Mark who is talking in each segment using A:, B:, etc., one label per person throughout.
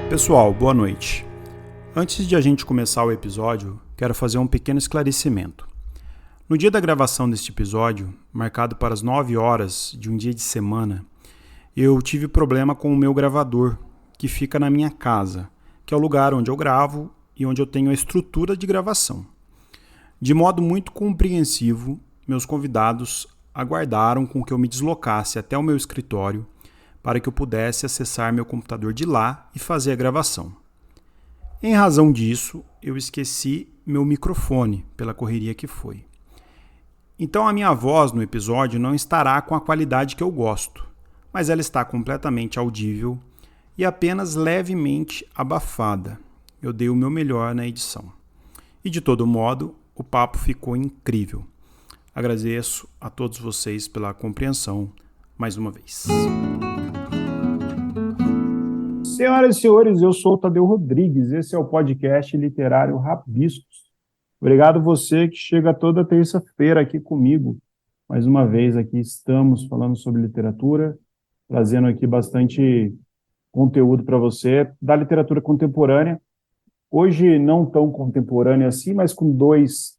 A: Pessoal, boa noite. Antes de a gente começar o episódio, quero fazer um pequeno esclarecimento. No dia da gravação deste episódio, marcado para as 9 horas de um dia de semana, eu tive problema com o meu gravador, que fica na minha casa, que é o lugar onde eu gravo e onde eu tenho a estrutura de gravação. De modo muito compreensivo, meus convidados aguardaram com que eu me deslocasse até o meu escritório para que eu pudesse acessar meu computador de lá e fazer a gravação. Em razão disso, eu esqueci meu microfone pela correria que foi. Então a minha voz no episódio não estará com a qualidade que eu gosto, mas ela está completamente audível e apenas levemente abafada. Eu dei o meu melhor na edição. E de todo modo, o papo ficou incrível. Agradeço a todos vocês pela compreensão mais uma vez.
B: Senhoras e senhores, eu sou o Tadeu Rodrigues, esse é o podcast literário Rabiscos. Obrigado você que chega toda terça-feira aqui comigo. Mais uma vez aqui estamos falando sobre literatura, trazendo aqui bastante conteúdo para você da literatura contemporânea. Hoje não tão contemporânea assim, mas com dois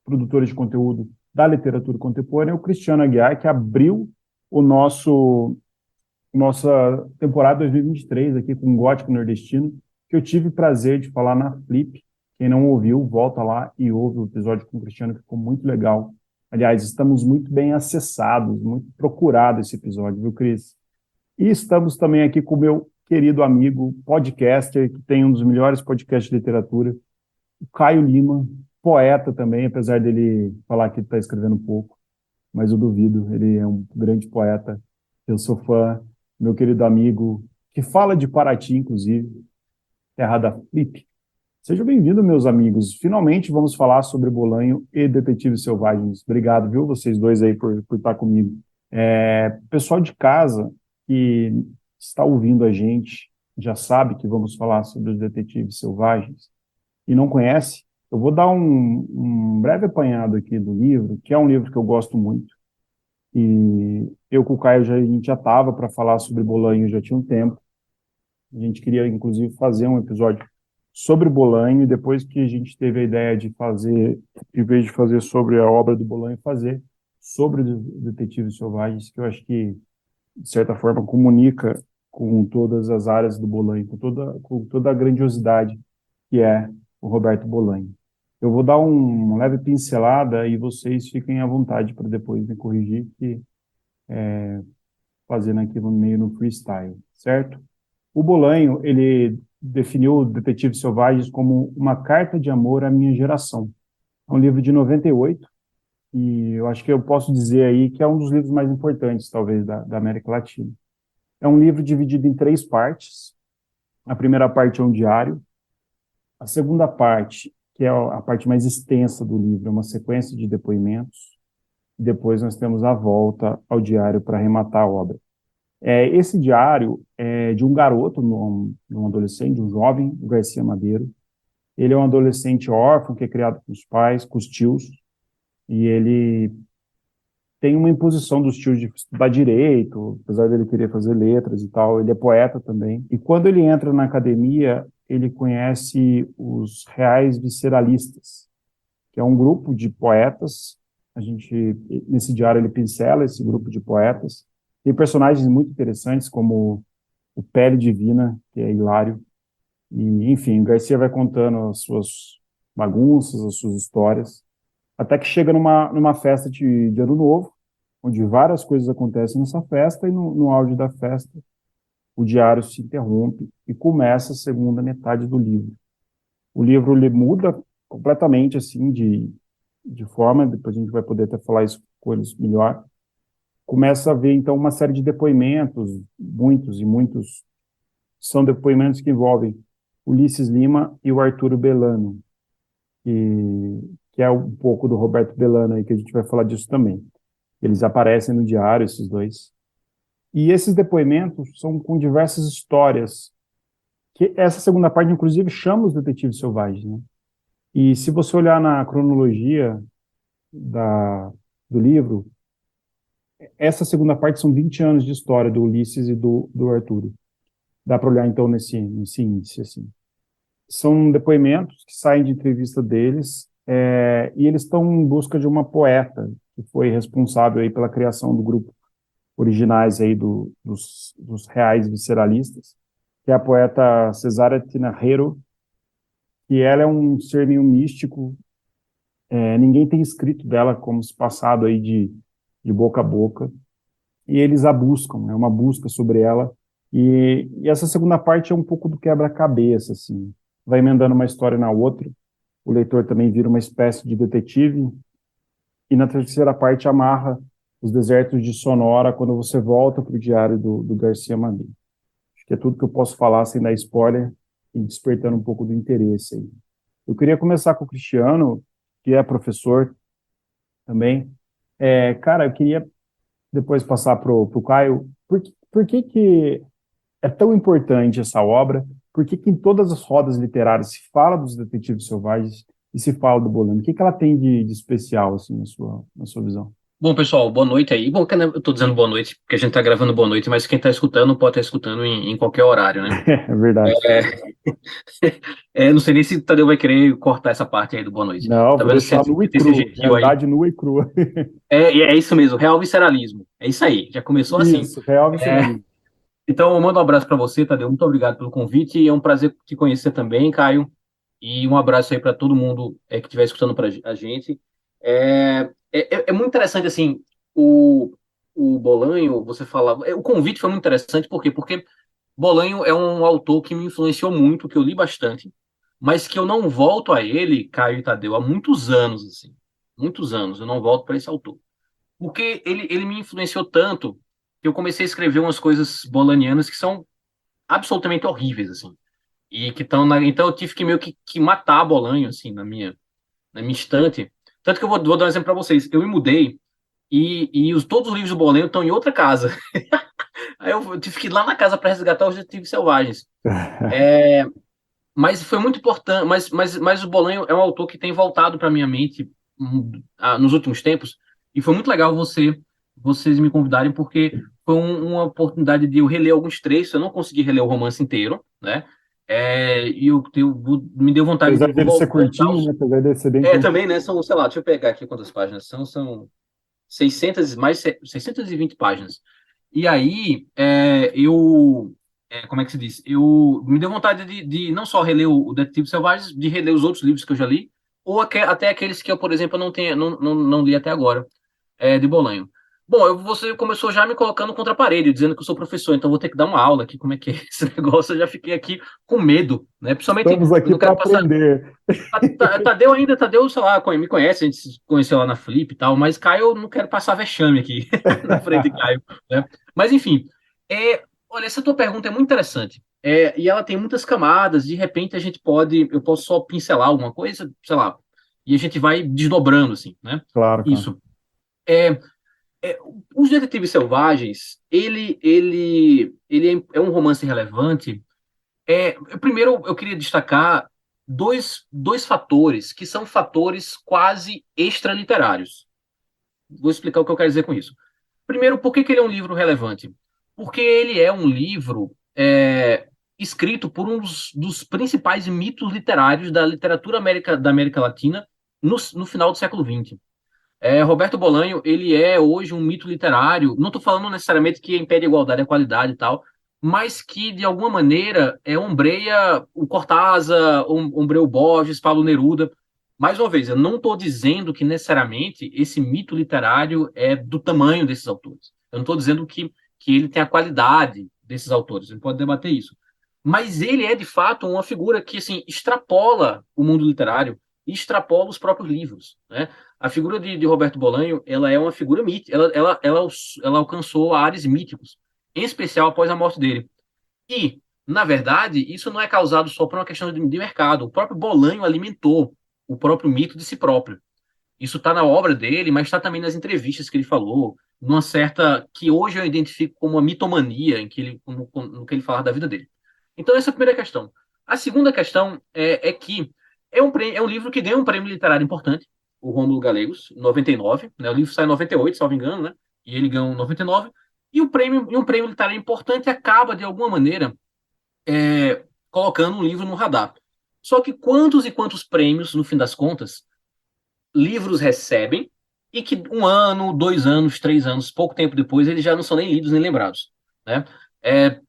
B: produtores de conteúdo da literatura contemporânea, o Cristiano Aguiar, que abriu nossa temporada 2023 aqui com o Gótico Nordestino, que eu tive prazer de falar na Flip. Quem não ouviu, volta lá e ouve o episódio com o Cristiano, que ficou muito legal. Aliás, estamos muito bem acessados, muito procurado esse episódio, viu, Cris? E estamos também aqui com o meu querido amigo, podcaster, que tem um dos melhores podcasts de literatura, o Caio Lima, poeta também, apesar dele falar que está escrevendo pouco, mas eu duvido, ele é um grande poeta. Eu sou fã, meu querido amigo, que fala de Paraty, inclusive, terra da Flip. Sejam bem-vindos, meus amigos. Finalmente vamos falar sobre Bolanho e Detetives Selvagens. Obrigado, viu, vocês dois aí por estar comigo. Pessoal de casa que está ouvindo a gente já sabe que vamos falar sobre os Detetives Selvagens e não conhece, eu vou dar um breve apanhado aqui do livro, que é um livro que eu gosto muito. E eu com o Caio, a gente já estava para falar sobre Bolanho já tinha um tempo. A gente queria, inclusive, fazer um episódio sobre Bolanho, e depois que a gente teve a ideia de fazer, em vez de fazer sobre a obra do Bolanho, fazer sobre os Detetives Selvagens, que eu acho que, de certa forma, comunica com todas as áreas do Bolanho, com toda a grandiosidade que é o Roberto Bolanho. Eu vou dar uma leve pincelada e vocês fiquem à vontade para depois me corrigir, que fazendo aqui meio no freestyle, certo? O Bolanho, ele definiu Detetives Selvagens como uma carta de amor à minha geração. É um livro de 98 e eu acho que eu posso dizer aí que é um dos livros mais importantes, talvez, da América Latina. É um livro dividido em 3 partes. A primeira parte é um diário. A segunda parte, que é a parte mais extensa do livro, é uma sequência de depoimentos. Depois nós temos a volta ao diário para arrematar a obra. Esse diário é de um garoto, um adolescente, um jovem, o Garcia Madeiro. Ele é um adolescente órfão que é criado com os pais, com os tios, e ele tem uma imposição dos tios de estudar direito, apesar dele querer fazer letras e tal. Ele é poeta também. E quando ele entra na academia, ele conhece os Reais Visceralistas, que é um grupo de poetas. Nesse diário, ele pincela esse grupo de poetas. Tem personagens muito interessantes, como o Pele Divina, que é hilário. E, enfim, o Garcia vai contando as suas bagunças, as suas histórias, até que chega numa festa de Ano Novo, onde várias coisas acontecem nessa festa, e no auge da festa, o diário se interrompe e começa a segunda metade do livro. O livro ele muda completamente assim de forma, depois a gente vai poder até falar isso com eles melhor. Começa a ver, então, uma série de depoimentos, muitos e muitos, são depoimentos que envolvem Ulisses Lima e o Arturo Belano, que é um pouco do Roberto Belano aí, que a gente vai falar disso também. Eles aparecem no diário, esses dois. E esses depoimentos são com diversas histórias, que essa segunda parte, inclusive, chama os Detetives Selvagens, né? E se você olhar na cronologia do livro, essa segunda parte são 20 anos de história do Ulisses e do Arturo. dá para olhar então nesse índice assim. São depoimentos que saem de entrevista deles, e eles estão em busca de uma poeta que foi responsável aí pela criação do grupo originais aí dos reais visceralistas, que é a poeta Cesária Tinajero, que ela é um ser meio místico. Ninguém tem escrito dela como se passado aí de boca a boca, e eles a buscam, é uma busca sobre ela, e essa segunda parte é um pouco do quebra-cabeça, assim, vai emendando uma história na outra, o leitor também vira uma espécie de detetive, e na terceira parte amarra os desertos de Sonora quando você volta para o diário do Garcia Marques. Acho que é tudo que eu posso falar sem dar spoiler e despertando um pouco do interesse aí. Eu queria começar com o Cristiano, que é professor também. Cara, eu queria depois passar pro Caio. Por que é tão importante essa obra? Por que em todas as rodas literárias se fala dos detetives selvagens e se fala do Bolano? O que ela tem de especial, assim, na sua visão?
C: Bom, pessoal, boa noite aí. Bom, que, né, eu tô dizendo boa noite porque a gente tá gravando boa noite, mas quem tá escutando pode estar escutando em qualquer horário, né?
B: É verdade.
C: Não sei nem se o Tadeu vai querer cortar essa parte aí do boa noite.
B: Não,
C: Tá
B: vou
C: vendo
B: deixar nu e
C: esse
B: cru.
C: gentil aí?
B: Realidade nua e crua.
C: É isso mesmo, real visceralismo. É isso aí, já começou assim.
B: Isso, real
C: É,
B: visceralismo.
C: então, eu mando um abraço para você, Tadeu. Muito obrigado pelo convite. E é um prazer te conhecer também, Caio. E um abraço aí para todo mundo que estiver escutando para a gente. É muito interessante, assim, o Bolanho, você falava. O convite foi muito interessante, por quê? Porque Bolanho é um autor que me influenciou muito, que eu li bastante, mas que eu não volto a ele, Caio e Tadeu, há muitos anos, assim. Muitos anos, eu não volto para esse autor. Porque ele me influenciou tanto que eu comecei a escrever umas coisas bolanianas que são absolutamente horríveis, assim. E que estão na. Então eu tive que meio que matar Bolanho, assim, na minha estante. Tanto que eu vou dar um exemplo para vocês. Eu me mudei e todos os livros do Bolanho estão em outra casa. Aí eu tive que ir lá na casa para resgatar os Detetives Selvagens. Mas foi muito importante. Mas o Bolanho é um autor que tem voltado para minha mente nos últimos tempos. E foi muito legal vocês me convidarem, porque foi uma oportunidade de eu reler alguns trechos. Eu não consegui reler o romance inteiro, né? E me deu vontade de
B: Apesar dele ser
C: voltar
B: curtinho,
C: aos.
B: né? Apesar dele ser bem curtinho.
C: Também, né? São, sei lá, deixa eu pegar aqui quantas páginas são. São 620 páginas. E aí, como é que se diz? Me deu vontade de não só reler o Detetive Selvagens, de reler os outros livros que eu já li, ou até aqueles que eu, por exemplo, não li até agora, de Bolanho. Bom, você começou já me colocando contra a parede, dizendo que eu sou professor, então vou ter que dar uma aula aqui, como é que é esse negócio. Eu já fiquei aqui com medo, né? Principalmente,
B: Estamos
C: eu
B: aqui
C: não
B: para
C: quero passar.
B: aprender.
C: Tadeu, sei lá, me conhece, a gente se conheceu lá na Flip e tal, mas Caio, eu não quero passar vexame aqui na frente de Caio, né? Mas enfim, olha, essa tua pergunta é muito interessante, e ela tem muitas camadas, de repente eu posso só pincelar alguma coisa, sei lá, e a gente vai desdobrando, assim, né?
B: Claro, cara.
C: Isso. É, os Detetives Selvagens, ele é um romance relevante. Primeiro, eu queria destacar dois fatores que são fatores quase extraliterários. Vou explicar o que eu quero dizer com isso. Primeiro, por que ele é um livro relevante? Porque ele é um livro escrito por um dos principais mitos literários da literatura da América Latina no final do século XX. Roberto Bolanho, ele é hoje um mito literário, não estou falando necessariamente que impede a igualdade, a qualidade e tal, mas que, de alguma maneira, ombreia o Cortázar, ombreia o Borges, Pablo Neruda. Mais uma vez, eu não estou dizendo que necessariamente esse mito literário é do tamanho desses autores. Eu não estou dizendo que ele tem a qualidade desses autores, a gente pode debater isso. Mas ele é, de fato, uma figura que assim, extrapola o mundo literário e extrapola os próprios livros, né? A figura de Roberto Bolanho, ela é uma figura mítica, ela alcançou ares míticos, em especial após a morte dele. E, na verdade, isso não é causado só por uma questão de mercado. O próprio Bolanho alimentou o próprio mito de si próprio. Isso está na obra dele, mas está também nas entrevistas que ele falou, numa certa que hoje eu identifico como uma mitomania no que ele fala da vida dele. Então, essa é a primeira questão. A segunda questão é que é um livro que ganha um prêmio literário importante, o Rômulo Gallegos, em 99, né? O livro sai em 98, salvo engano, né? E ele ganhou em 99. E um prêmio literário importante acaba, de alguma maneira, colocando um livro no radar. Só que quantos e quantos prêmios, no fim das contas, livros recebem e que 1 ano, 2 anos, 3 anos, pouco tempo depois, eles já não são nem lidos nem lembrados, né?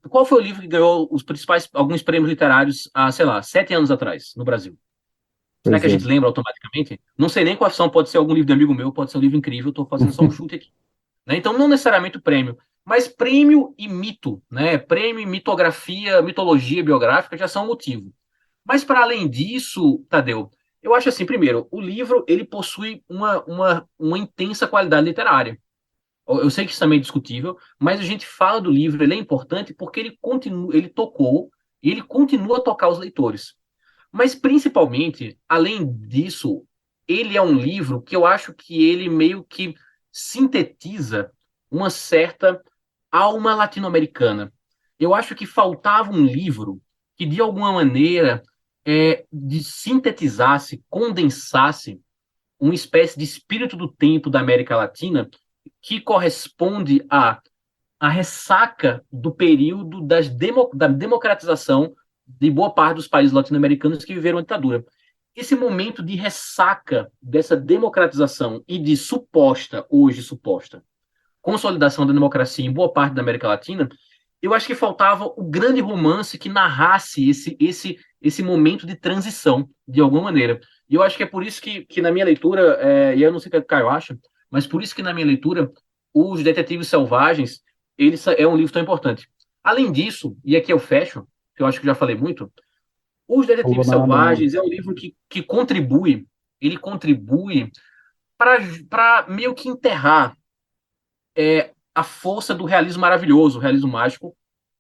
C: Qual foi o livro que ganhou alguns prêmios literários há, sei lá, 7 anos atrás, no Brasil? Será
B: Pois
C: que a
B: é.
C: gente lembra automaticamente? Não sei nem qual são, pode ser algum livro de amigo meu, pode ser um livro incrível, estou fazendo só um chute aqui, né? Então, não necessariamente o prêmio, mas prêmio e mito, né? Prêmio e mitografia, mitologia biográfica já são um motivo. Mas, para além disso, Tadeu, eu acho assim, primeiro, o livro ele possui uma intensa qualidade literária. Eu sei que isso também é discutível, mas a gente fala do livro, ele é importante porque ele continua, ele tocou e ele continua a tocar os leitores. Mas, principalmente, além disso, ele é um livro que eu acho que ele meio que sintetiza uma certa alma latino-americana. Eu acho que faltava um livro que, de alguma maneira, sintetizasse, condensasse uma espécie de espírito do tempo da América Latina que corresponde à ressaca do período da democratização de boa parte dos países latino-americanos que viveram a ditadura. Esse momento de ressaca dessa democratização e de hoje suposta, consolidação da democracia em boa parte da América Latina, eu acho que faltava o grande romance que narrasse esse momento de transição, de alguma maneira. E eu acho que é por isso que na minha leitura, e eu não sei o que o Caio acha, mas por isso que na minha leitura, Os Detetives Selvagens, é um livro tão importante. Além disso, e aqui eu fecho, que eu acho que já falei muito, Os
B: Falou
C: Detetives
B: nada, não.
C: Selvagens é um livro que contribui, ele contribui para meio que enterrar a força do realismo maravilhoso, o realismo mágico,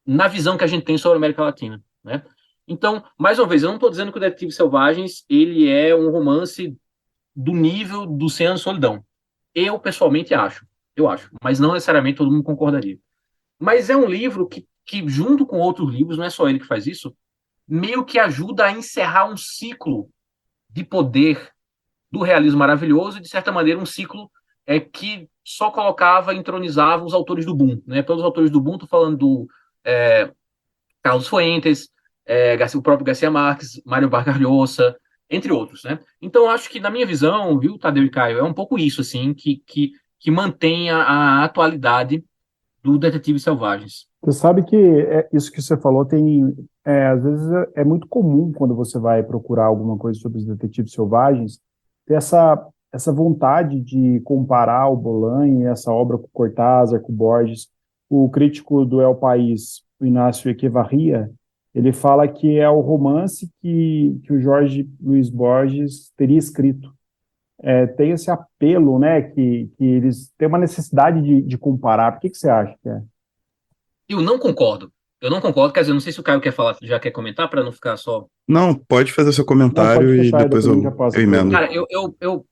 C: na visão que a gente tem sobre a América Latina, né? Então, mais uma vez, eu não estou dizendo que o Detetives Selvagens ele é um romance do nível do Cem Anos de Solidão. Eu, pessoalmente, eu acho, mas não necessariamente todo mundo concordaria. Mas é um livro que, junto com outros livros, não é só ele que faz isso, meio que ajuda a encerrar um ciclo de poder do realismo maravilhoso e, de certa maneira, um ciclo que só colocava, entronizava os autores do boom, né? Todos os autores do boom, estou falando do é, Carlos Fuentes, o próprio Garcia Marques, Mário Vargas Llosa, entre outros, né? Então, acho que, na minha visão, viu, Tadeu e Caio, é um pouco isso, assim, que mantém a atualidade do Detetives Selvagens.
B: Você sabe que isso que você falou às vezes é muito comum quando você vai procurar alguma coisa sobre os detetives selvagens, ter essa vontade de comparar o Bolanho e essa obra com Cortázar, com Borges. O crítico do El País, o Inácio Echevarria, ele fala que é o romance que o Jorge Luiz Borges teria escrito. Tem esse apelo, né, que eles têm uma necessidade de comparar. Por que você acha que é?
C: Eu não concordo. Eu não concordo, quer dizer, não sei se o Caio quer falar, já quer comentar, para não ficar só.
D: Não, pode fazer seu
B: Não, pode
D: comentário e
B: fechar e
D: depois
B: depois a gente já
D: eu
B: passa para ele.
D: emendo.
C: Cara,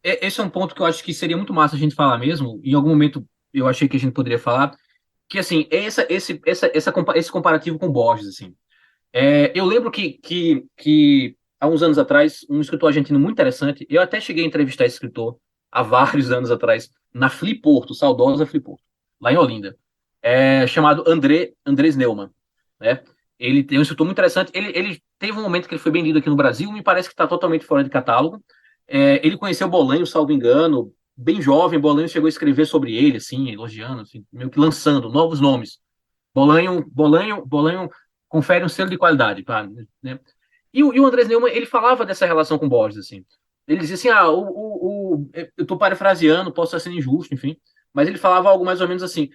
C: esse é um ponto que eu acho que seria muito massa a gente falar mesmo. Em algum momento eu achei que a gente poderia falar, que assim, esse comparativo com Borges, assim. Eu lembro que há uns anos atrás, um escritor argentino muito interessante, eu até cheguei a entrevistar esse escritor há vários anos atrás, na Fliporto, saudosa Fliporto, lá em Olinda, chamado Andrés Neumann, né? Ele tem um escritor muito interessante. Ele teve um momento que ele foi bem lido aqui no Brasil, me parece que está totalmente fora de catálogo. Ele conheceu Bolanho, salvo engano, bem jovem. Bolanho chegou a escrever sobre ele, assim, elogiando, assim, meio que lançando novos nomes. Bolanho confere um selo de qualidade, tá, né? E o Andrés Neumann, ele falava dessa relação com Borges, assim. Ele dizia assim, eu estou parafraseando, posso estar sendo injusto, enfim, mas ele falava algo mais ou menos assim,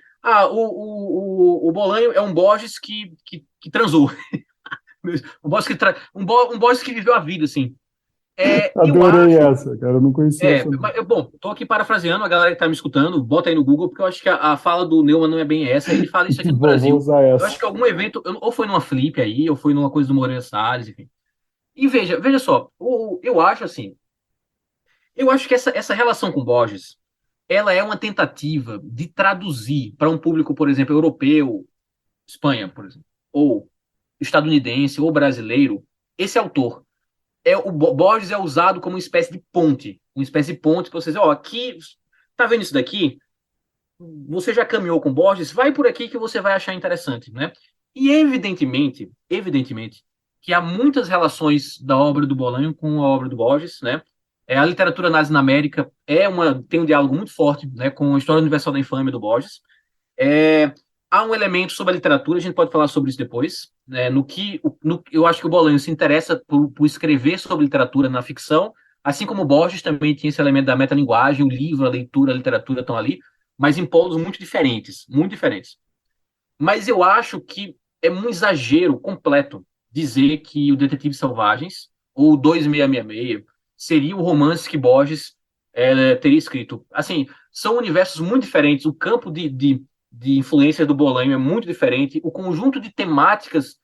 C: o Bolanho é um Borges que transou. Um Borges um Borges que viveu a vida, assim. Eu
B: Adorei
C: acho,
B: essa, cara. Eu não conhecia essa.
C: bom, estou aqui parafraseando, a galera que está me escutando, bota aí no Google, porque eu acho que a fala do Neumann não é bem essa. Ele fala isso aqui no
B: Vou
C: Brasil.
B: usar
C: Eu acho
B: essa.
C: que algum evento, ou foi numa Flip aí, ou foi numa coisa do Moreira Salles, enfim. E veja só, eu acho assim, eu acho que essa relação com Borges, ela é uma tentativa de traduzir para um público, por exemplo, europeu, Espanha, por exemplo, ou estadunidense, ou brasileiro, esse autor. Borges é usado como uma espécie de ponte para você dizer, ó, aqui, tá vendo isso daqui? Você já caminhou com Borges, vai por aqui que você vai achar interessante, né? E evidentemente, evidentemente, que há muitas relações da obra do Bolanho com a obra do Borges, né? A literatura nazi na América tem um diálogo muito forte, né, com a História Universal da Infâmia do Borges. Há um elemento sobre a literatura, a gente pode falar sobre isso depois, né, eu acho que o Bolanho se interessa por escrever sobre literatura na ficção, assim como o Borges também tinha esse elemento da metalinguagem, o livro, a leitura, a literatura estão ali, mas em polos muito diferentes, muito diferentes. Mas eu acho que é um exagero completo dizer que o Detetives Selvagens, ou 2666, seria o romance que Borges teria escrito. Assim, são universos muito diferentes, o campo de influência do Bolanho é muito diferente, o conjunto de temáticas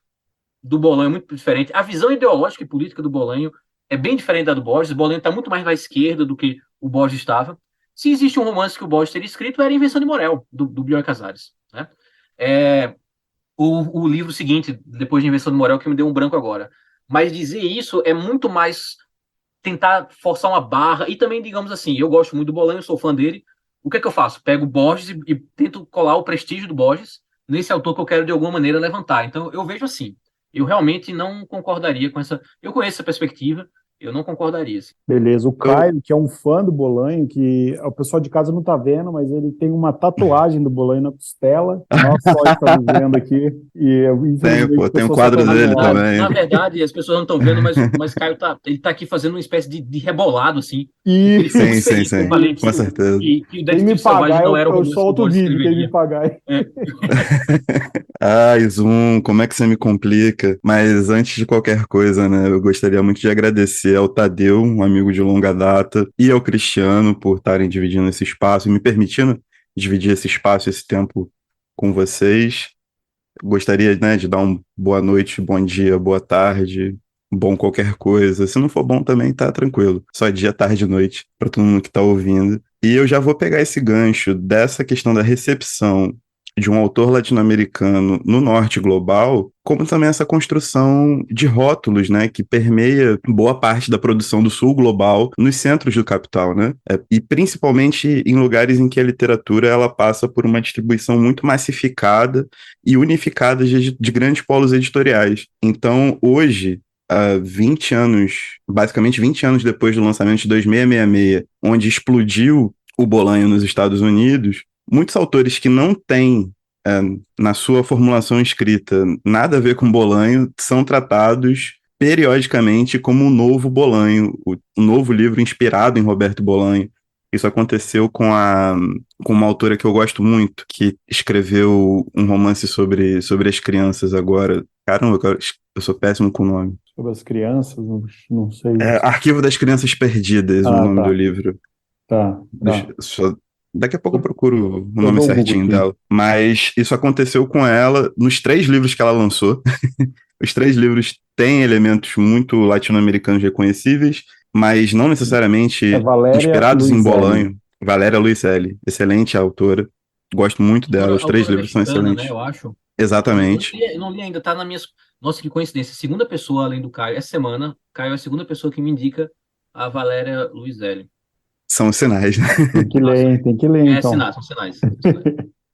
C: do Bolanho é muito diferente, a visão ideológica e política do Bolanho é bem diferente da do Borges. O Bolanho está muito mais à esquerda do que o Borges estava. Se existe um romance que o Borges teria escrito, era a Invenção de Morel, do Bioy Casares, né? O livro seguinte, depois de Invenção de Morel, que me deu um branco agora. Mas dizer isso é muito mais tentar forçar uma barra. E também, digamos assim, eu gosto muito do Bolanho, sou fã dele. O que é que eu faço? Pego o Borges e tento colar o prestígio do Borges nesse autor que eu quero, de alguma maneira, levantar. Então, eu vejo assim. Eu realmente não concordaria com essa... Eu conheço essa perspectiva, eu não concordaria. Assim.
B: Beleza, o Caio, que é um fã do Bolanho, que o pessoal de casa não tá vendo, mas ele tem uma tatuagem do Bolanho na costela. Nós só estamos vendo aqui. E infelizmente
D: Tem um
B: o pessoal
D: quadro
B: só tá
D: dele
B: vendo áudio.
D: também.
C: Na verdade, as pessoas não estão vendo, mas Caio ele tá aqui fazendo uma espécie de rebolado, assim.
B: E
C: Ele ficou muito
D: Sim,
C: feliz. Eu falei
D: com certeza.
C: que o
B: quem me
C: Detetive Selvagem
B: pagar,
C: não era o
B: eu
C: romance que o
B: solto o
C: Borges
B: vídeo, quem me
C: escreveria.
B: pagar.
D: Ai, Zoom, como é que você me complica? Mas antes de qualquer coisa, né, eu gostaria muito de agradecer ao Tadeu, um amigo de longa data, e ao Cristiano por estarem dividindo esse espaço e me permitindo dividir esse espaço, esse tempo com vocês. Gostaria, né, de dar um boa noite, bom dia, boa tarde, bom qualquer coisa. Se não for bom também, tá tranquilo. Só dia, tarde e noite para todo mundo que tá ouvindo. E eu já vou pegar esse gancho dessa questão da recepção de um autor latino-americano no norte global, como também essa construção de rótulos, né, que permeia boa parte da produção do sul global nos centros do capital, né, e principalmente em lugares em que a literatura ela passa por uma distribuição muito massificada e unificada de grandes polos editoriais. Então, hoje, 20 anos, basicamente 20 anos depois do lançamento de 2666, onde explodiu o Bolanho nos Estados Unidos, muitos autores que não têm, na sua formulação escrita, nada a ver com Bolanho, são tratados periodicamente como um novo Bolanho, um novo livro inspirado em Roberto Bolanho. Isso aconteceu com uma autora que eu gosto muito, que escreveu um romance sobre as crianças agora. Caramba, eu sou péssimo com o nome.
B: Sobre as crianças, não sei.
D: Arquivo das Crianças Perdidas, o nome
B: tá.
D: do livro.
B: Tá.
D: Daqui a pouco eu procuro o
B: Eu
D: nome
B: dou um
D: certinho
B: Google aqui.
D: dela. Mas isso aconteceu com ela nos 3 livros que ela lançou. Os 3 livros têm elementos muito latino-americanos reconhecíveis, mas não necessariamente
B: Valéria
D: inspirados em
B: Luizelli.
D: Bolanho. Valéria Luizelli, excelente autora. Gosto muito dela. Os 3
C: Autora
D: livros são
C: mexicana,
D: excelentes.
C: né, eu acho.
D: Exatamente.
C: Eu não li ainda, tá na minha... Nossa, que coincidência. Segunda pessoa, além do Caio, essa semana, Caio é a segunda pessoa que me indica a Valéria Luizelli.
D: São os sinais, né?
B: Tem que ler, hein? Tem que ler, então.
C: São sinais.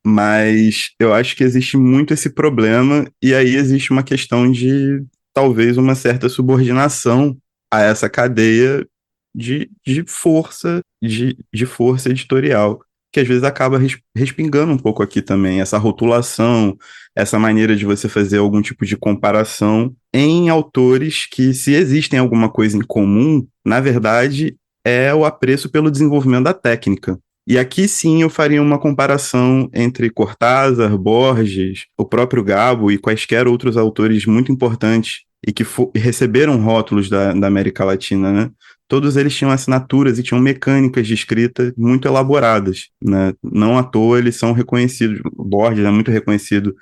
D: Mas eu acho que existe muito esse problema, e aí existe uma questão de talvez uma certa subordinação a essa cadeia de força, de força editorial, que às vezes acaba respingando um pouco aqui também, essa rotulação, essa maneira de você fazer algum tipo de comparação em autores que, se existem alguma coisa em comum, na verdade, é o apreço pelo desenvolvimento da técnica. E aqui sim eu faria uma comparação entre Cortázar, Borges, o próprio Gabo e quaisquer outros autores muito importantes e que receberam rótulos da América Latina, né? Todos eles tinham assinaturas e tinham mecânicas de escrita muito elaboradas, né? Não à toa eles são reconhecidos. O Borges é muito reconhecido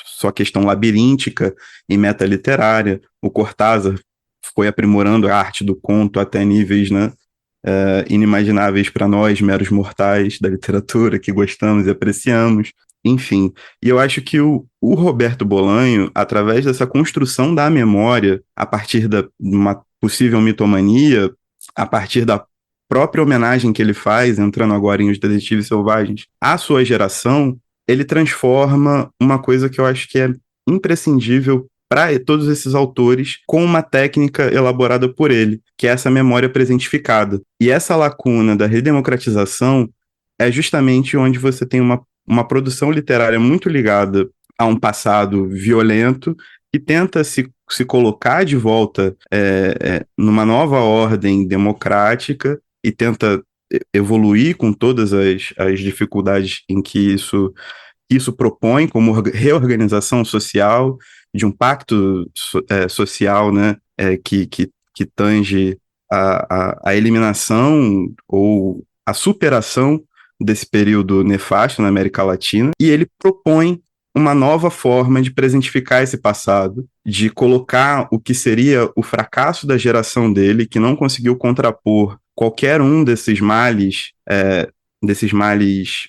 D: sua questão labiríntica e metaliterária. O Cortázar foi aprimorando a arte do conto até níveis, né, inimagináveis para nós, meros mortais da literatura, que gostamos e apreciamos. Enfim, e eu acho que o Roberto Bolanho, através dessa construção da memória, a partir de uma possível mitomania, a partir da própria homenagem que ele faz, entrando agora em Os Detetives Selvagens, à sua geração, ele transforma uma coisa que eu acho que é imprescindível para todos esses autores com uma técnica elaborada por ele, que é essa memória presentificada. E essa lacuna da redemocratização é justamente onde você tem uma produção literária muito ligada a um passado violento que tenta se colocar de volta numa nova ordem democrática e tenta evoluir com todas as dificuldades em que isso propõe, como reorganização social, de um pacto social, né, que tange a eliminação ou a superação desse período nefasto na América Latina, e ele propõe uma nova forma de presentificar esse passado, de colocar o que seria o fracasso da geração dele, que não conseguiu contrapor qualquer um desses males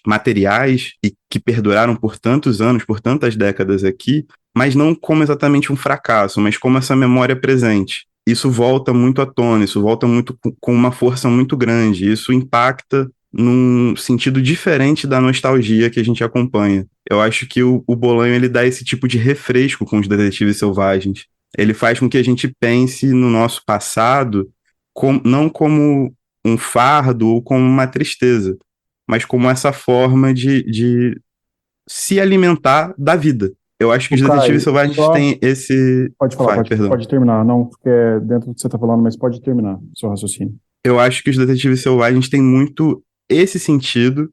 D: materiais e que perduraram por tantos anos, por tantas décadas aqui, mas não como exatamente um fracasso, mas como essa memória presente. Isso volta muito à tona, isso volta muito com uma força muito grande, isso impacta num sentido diferente da nostalgia que a gente acompanha. Eu acho que o Bolanho, ele dá esse tipo de refresco com os Detetives Selvagens. Ele faz com que a gente pense no nosso passado não como um fardo ou como uma tristeza, mas como essa forma de se alimentar da vida. Eu acho que os Detetives Selvagens têm esse...
B: Pode falar, pode terminar. Não, porque é dentro do que você está falando, mas pode terminar o seu raciocínio.
D: Eu acho que os Detetives Selvagens têm muito esse sentido,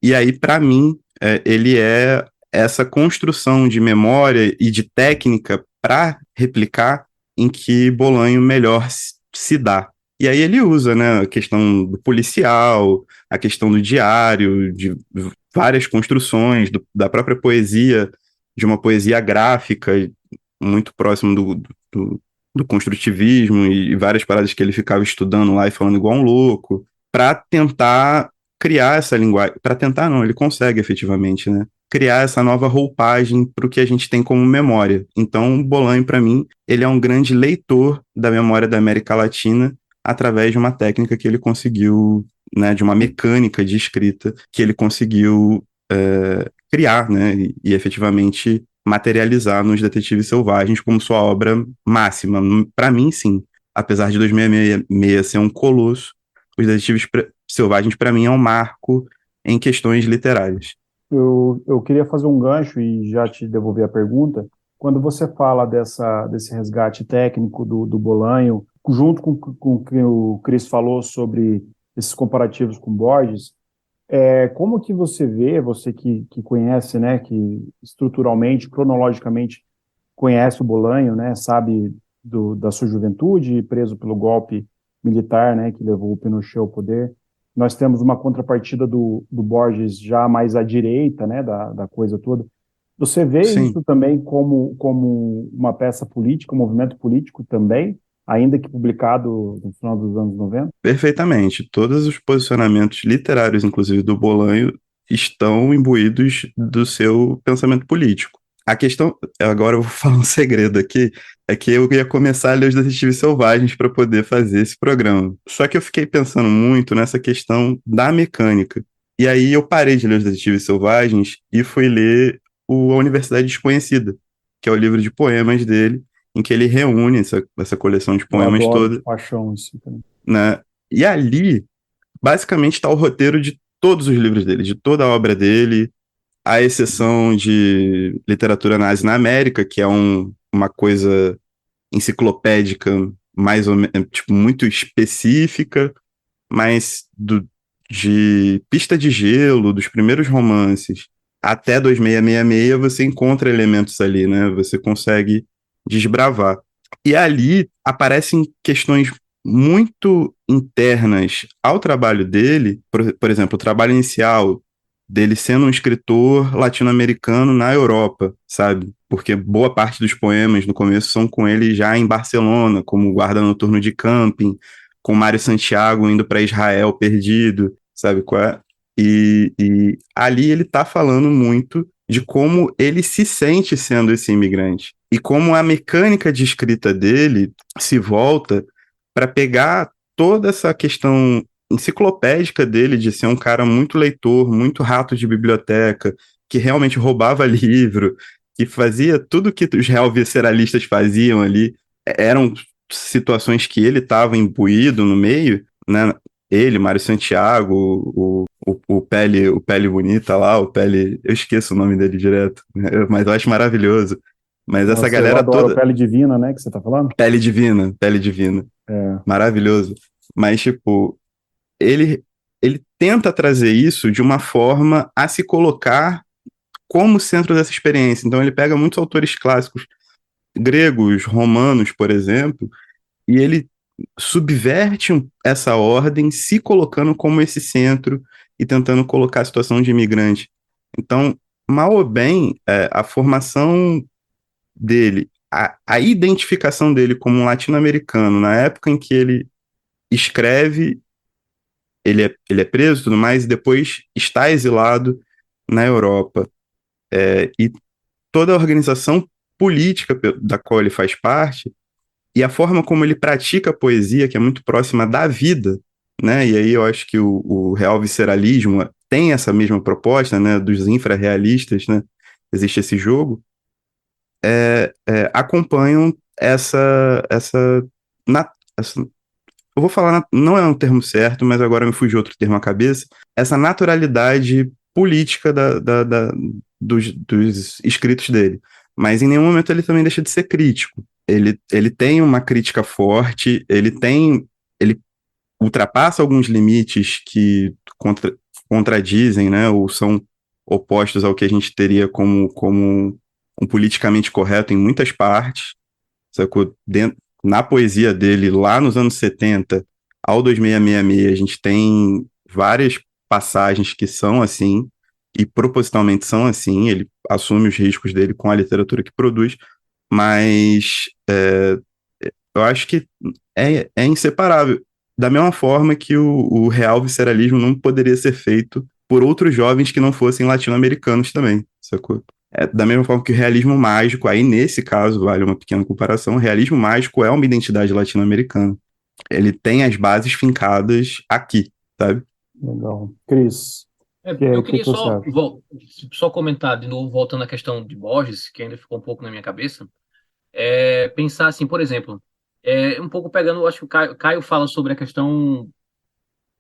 D: e aí, para mim, ele é essa construção de memória e de técnica para replicar em que Bolanho melhor se dá. E aí ele usa, né, a questão do policial, a questão do diário, de várias construções, da própria poesia, de uma poesia gráfica, muito próximo do construtivismo e várias paradas que ele ficava estudando lá e falando igual um louco, para tentar criar essa linguagem. Para tentar, não, ele consegue efetivamente, né? Criar essa nova roupagem para o que a gente tem como memória. Então, Bolanho, para mim, ele é um grande leitor da memória da América Latina através de uma técnica que ele conseguiu, né, de uma mecânica de escrita que ele conseguiu criar, né, e efetivamente materializar nos Detetives Selvagens como sua obra máxima. Para mim, sim. Apesar de 2066 ser um colosso, os Detetives Selvagens, para mim, é um marco em questões literárias.
B: Eu queria fazer um gancho e já te devolver a pergunta. Quando você fala desse resgate técnico do Bolanho, junto com o que o Cris falou sobre esses comparativos com Borges, como que você vê, você que conhece, né, que estruturalmente, cronologicamente conhece o Bolanho, né, sabe da sua juventude, preso pelo golpe militar, né, que levou o Pinochet ao poder. Nós temos uma contrapartida do Borges já mais à direita, né, da coisa toda. Você vê
D: Sim.
B: Isso também como uma peça política, um movimento político também, ainda que publicado no final dos anos 90?
D: Perfeitamente. Todos os posicionamentos literários, inclusive do Bolanho, estão imbuídos do seu pensamento político. A questão, agora eu vou falar um segredo aqui, é que eu ia começar a ler os Detetives Selvagens para poder fazer esse programa. Só que eu fiquei pensando muito nessa questão da mecânica. E aí eu parei de ler os Detetives Selvagens e fui ler A Universidade Desconhecida, que é o livro de poemas dele, em que ele reúne essa coleção de poemas toda.
B: De paixão isso também.
D: Né? E ali, basicamente, está o roteiro de todos os livros dele, de toda a obra dele, à exceção de literatura nazi na América, que é uma coisa enciclopédica, mais ou menos, tipo, muito específica, mas de Pista de Gelo, dos primeiros romances, até 2666, você encontra elementos ali, né? Você consegue desbravar. E ali aparecem questões muito internas ao trabalho dele, por exemplo, o trabalho inicial dele sendo um escritor latino-americano na Europa, sabe? Porque boa parte dos poemas no começo são com ele já em Barcelona, como Guarda Noturno de Camping, com Mário Santiago indo para Israel perdido, sabe qual é? E ali ele está falando muito de como ele se sente sendo esse imigrante e como a mecânica de escrita dele se volta para pegar toda essa questão enciclopédica dele de ser um cara muito leitor, muito rato de biblioteca, que realmente roubava livro, que fazia tudo que os real visceralistas faziam ali, eram situações que ele estava imbuído no meio, né? Ele, Mário Santiago, o Pele Bonita lá, o Pele. Eu esqueço o nome dele direto, mas eu acho maravilhoso. Mas essa
B: Nossa, eu
D: galera
B: adoro
D: toda.
B: Pele Divina, né, que você tá falando?
D: Pele Divina, Pele Divina.
B: É,
D: Maravilhoso. Mas, tipo, ele, ele tenta trazer isso de uma forma a se colocar como centro dessa experiência. Então, ele pega muitos autores clássicos gregos, romanos, por exemplo, e ele subverte essa ordem, se colocando como esse centro e tentando colocar a situação de imigrante. Então, mal ou bem, a formação dele, a identificação dele como um latino-americano, na época em que ele escreve, ele é preso e tudo mais, e depois está exilado na Europa. E toda a organização política da qual ele faz parte, e a forma como ele pratica a poesia, que é muito próxima da vida, né? E aí eu acho que o real visceralismo tem essa mesma proposta, né? Dos infrarrealistas, né? Existe esse jogo, acompanham essa eu vou falar, não é um termo certo, mas agora me fugiu outro termo à cabeça, essa naturalidade política dos escritos dele. Mas em nenhum momento ele também deixa de ser crítico. Ele tem uma crítica forte, ele ultrapassa alguns limites que contradizem, né, ou são opostos ao que a gente teria como um politicamente correto em muitas partes, sacou? Na poesia dele, lá nos anos 70 ao 2666, a gente tem várias passagens que são assim, e propositalmente são assim, ele assume os riscos dele com a literatura que produz, mas eu acho que é inseparável. Da mesma forma que o real visceralismo não poderia ser feito por outros jovens que não fossem latino-americanos também, sacou? Da mesma forma que o realismo mágico, aí nesse caso, vale uma pequena comparação, o realismo mágico é uma identidade latino-americana. Ele tem as bases fincadas aqui, sabe?
B: legal. Cris,
C: Eu
B: que
C: queria
B: você
C: só,
B: acha?
C: só comentar de novo, voltando à questão de Borges, que ainda ficou um pouco na minha cabeça, pensar assim, por exemplo, um pouco pegando, acho que o Caio fala sobre a questão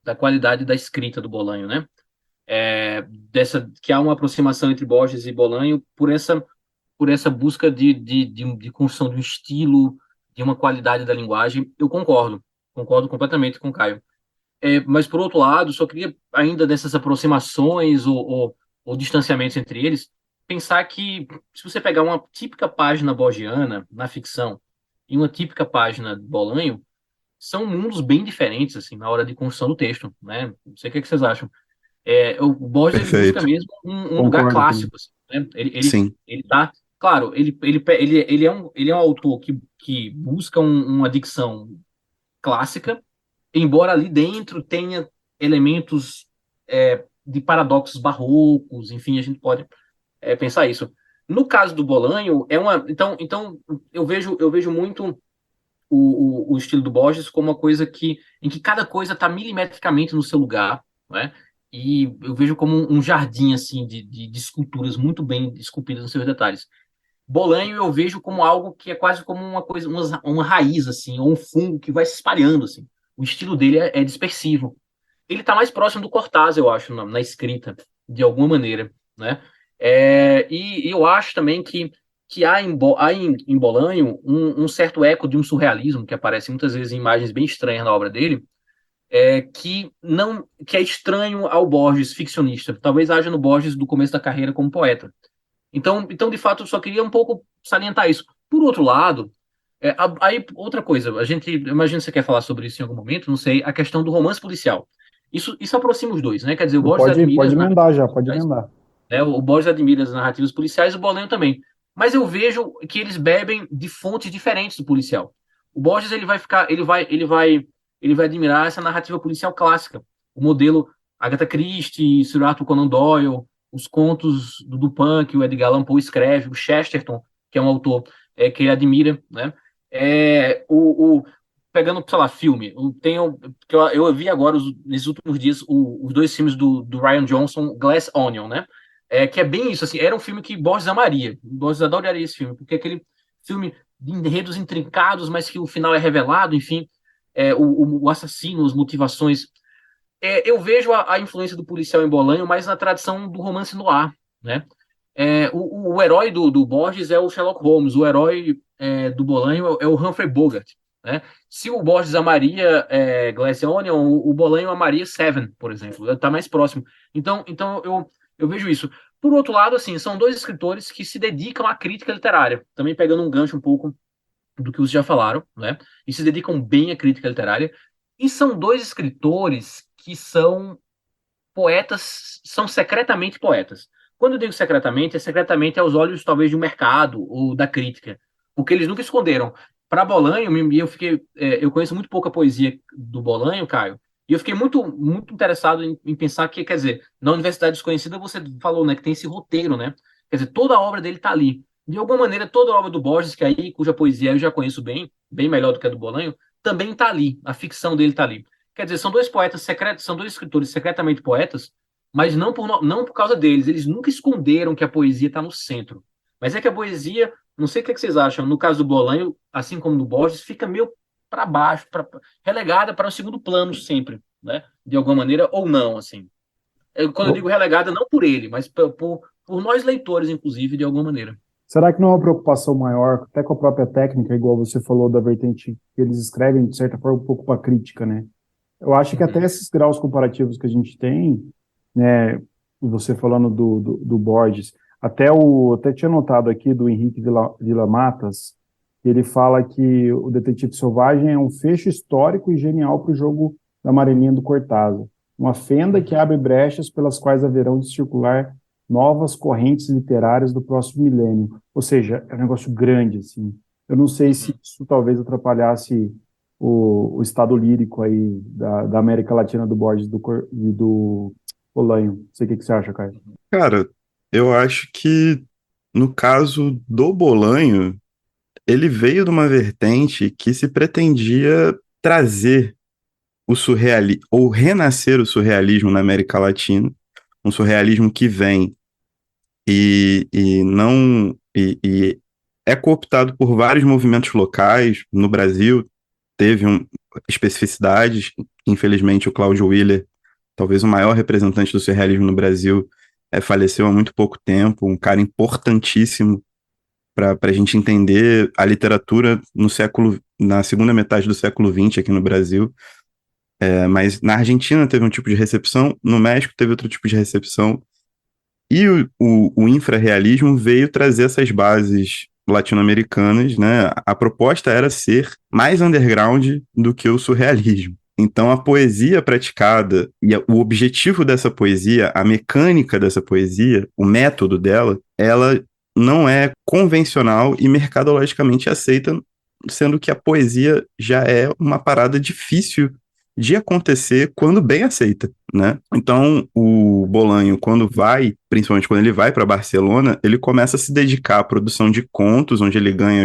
C: da qualidade da escrita do Bolanho, né? Que há uma aproximação entre Borges e Bolanho por essa busca de construção de um estilo, de uma qualidade da linguagem. Eu concordo completamente com o Caio. Mas, por outro lado, só queria, ainda dessas aproximações ou distanciamentos entre eles, pensar que, se você pegar uma típica página borgiana na ficção e uma típica página de Bolanho, são mundos bem diferentes, assim, na hora de construção do texto, né? Não sei o que vocês acham. O Borges, ele busca
D: Perfeito.
C: mesmo um lugar
B: Concordo também.
C: clássico, assim, né?
D: Sim,
C: Ele tá... Claro, ele é um autor que busca uma dicção clássica, embora ali dentro tenha elementos de paradoxos barrocos, enfim, a gente pode pensar isso. No caso do Bolanho, então eu vejo muito o estilo do Borges como uma coisa em que cada coisa está milimetricamente no seu lugar, né? E eu vejo como um jardim assim de esculturas muito bem esculpidas nos seus detalhes. Bolanho eu vejo como algo que é quase como uma coisa, uma raiz, assim, ou um fungo que vai se espalhando, assim. O estilo dele é dispersivo. Ele está mais próximo do Cortázar, eu acho, na escrita, de alguma maneira, né? E eu acho também que há em Bolanho um certo eco de um surrealismo que aparece muitas vezes em imagens bem estranhas na obra dele, que é estranho ao Borges ficcionista. Talvez haja no Borges do começo da carreira como poeta. Então, de fato, eu só queria um pouco salientar isso. Por outro lado, aí outra coisa, imagino que você quer falar sobre isso em algum momento, não sei, a questão do romance policial. Isso aproxima os dois, né? Quer dizer, o Borges admira
B: Pode
C: as
B: emendar
C: narrativas
B: já, pode
C: policiais,
B: emendar.
C: né? O Borges admira as narrativas policiais, o Bolanho também. Mas eu vejo que eles bebem de fontes diferentes do policial. O Borges ele vai admirar essa narrativa policial clássica, o modelo Agatha Christie, Sir Arthur Conan Doyle, os contos do Dupin que o Edgar Allan Poe escreve, o Chesterton, que é um autor que ele admira, né? Pegando, sei lá, filme, eu vi agora, nesses últimos dias, os dois filmes do Rian Johnson, Glass Onion, né? que é bem isso, assim, era um filme que Borges amaria. Borges adoraria esse filme, porque é aquele filme de enredos intrincados, mas que o final é revelado, enfim, o assassino, as motivações. Eu vejo a influência do policial em Bolanho mais na tradição do romance noir, né? O herói do Borges é o Sherlock Holmes, o herói do Bolanho é o Humphrey Bogart, né? Se o Borges amaria Glass Onion, o Bolanho amaria Seven, por exemplo, está mais próximo. Então eu vejo isso. Por outro lado, assim, são dois escritores que se dedicam à crítica literária, também pegando um gancho um pouco do que vocês já falaram, né? E se dedicam bem à crítica literária. E são dois escritores que são poetas, são secretamente poetas. Quando eu digo secretamente, é secretamente aos olhos, talvez, do mercado ou da crítica, porque eles nunca esconderam. Para Bolanho, eu conheço muito pouca poesia do Bolanho, Caio, e eu fiquei muito interessado em pensar que, quer dizer, na Universidade Desconhecida você falou, né, que tem esse roteiro, né? Quer dizer, toda a obra dele está ali. De alguma maneira, toda a obra do Borges, cuja poesia eu já conheço bem melhor do que a do Bolanho, também está ali. A ficção dele está ali. Quer dizer, são dois poetas secretos, são dois escritores secretamente poetas, mas não por causa deles. Eles nunca esconderam que a poesia está no centro. Mas é que a poesia, não sei o que vocês acham, no caso do Bolanho, assim como do Borges, fica meio para baixo, relegada para o segundo plano sempre, né? De alguma maneira, ou não, assim. Quando eu digo relegada, não por ele, mas por nós leitores, inclusive, de alguma maneira.
B: Será que não é uma preocupação maior, até com a própria técnica, igual você falou da vertente que eles escrevem, de certa forma, um pouco para crítica, né? Eu acho que até esses graus comparativos que a gente tem, né, você falando do Borges, até tinha notado aqui do Henrique Villa-Matas, que ele fala que o Detetive Selvagem é um fecho histórico e genial para o jogo da Amarelinha do Cortázar. Uma fenda que abre brechas pelas quais haverão de circular novas correntes literárias do próximo milênio. Ou seja, é um negócio grande, assim. Eu não sei se isso talvez atrapalhasse o estado lírico aí da América Latina do Borges e do Bolanho. Não sei o que você acha, Caio.
D: Cara, eu acho que no caso do Bolanho, ele veio de uma vertente que se pretendia trazer o surrealismo, ou renascer o surrealismo na América Latina, um surrealismo que vem e é cooptado por vários movimentos locais. No Brasil teve especificidades. Infelizmente, o Cláudio Willer, talvez o maior representante do surrealismo no Brasil, faleceu há muito pouco tempo, um cara importantíssimo para a gente entender a literatura na segunda metade do século XX aqui no Brasil. Mas na Argentina teve um tipo de recepção, no México teve outro tipo de recepção, e o infrarrealismo veio trazer essas bases latino-americanas, né? A proposta era ser mais underground do que o surrealismo. Então, a poesia praticada e o objetivo dessa poesia, a mecânica dessa poesia, o método dela, ela não é convencional e mercadologicamente aceita, sendo que a poesia já é uma parada difícil de acontecer quando bem aceita, né? Então, o Bolanho, principalmente quando ele vai para Barcelona, ele começa a se dedicar à produção de contos, onde ele ganha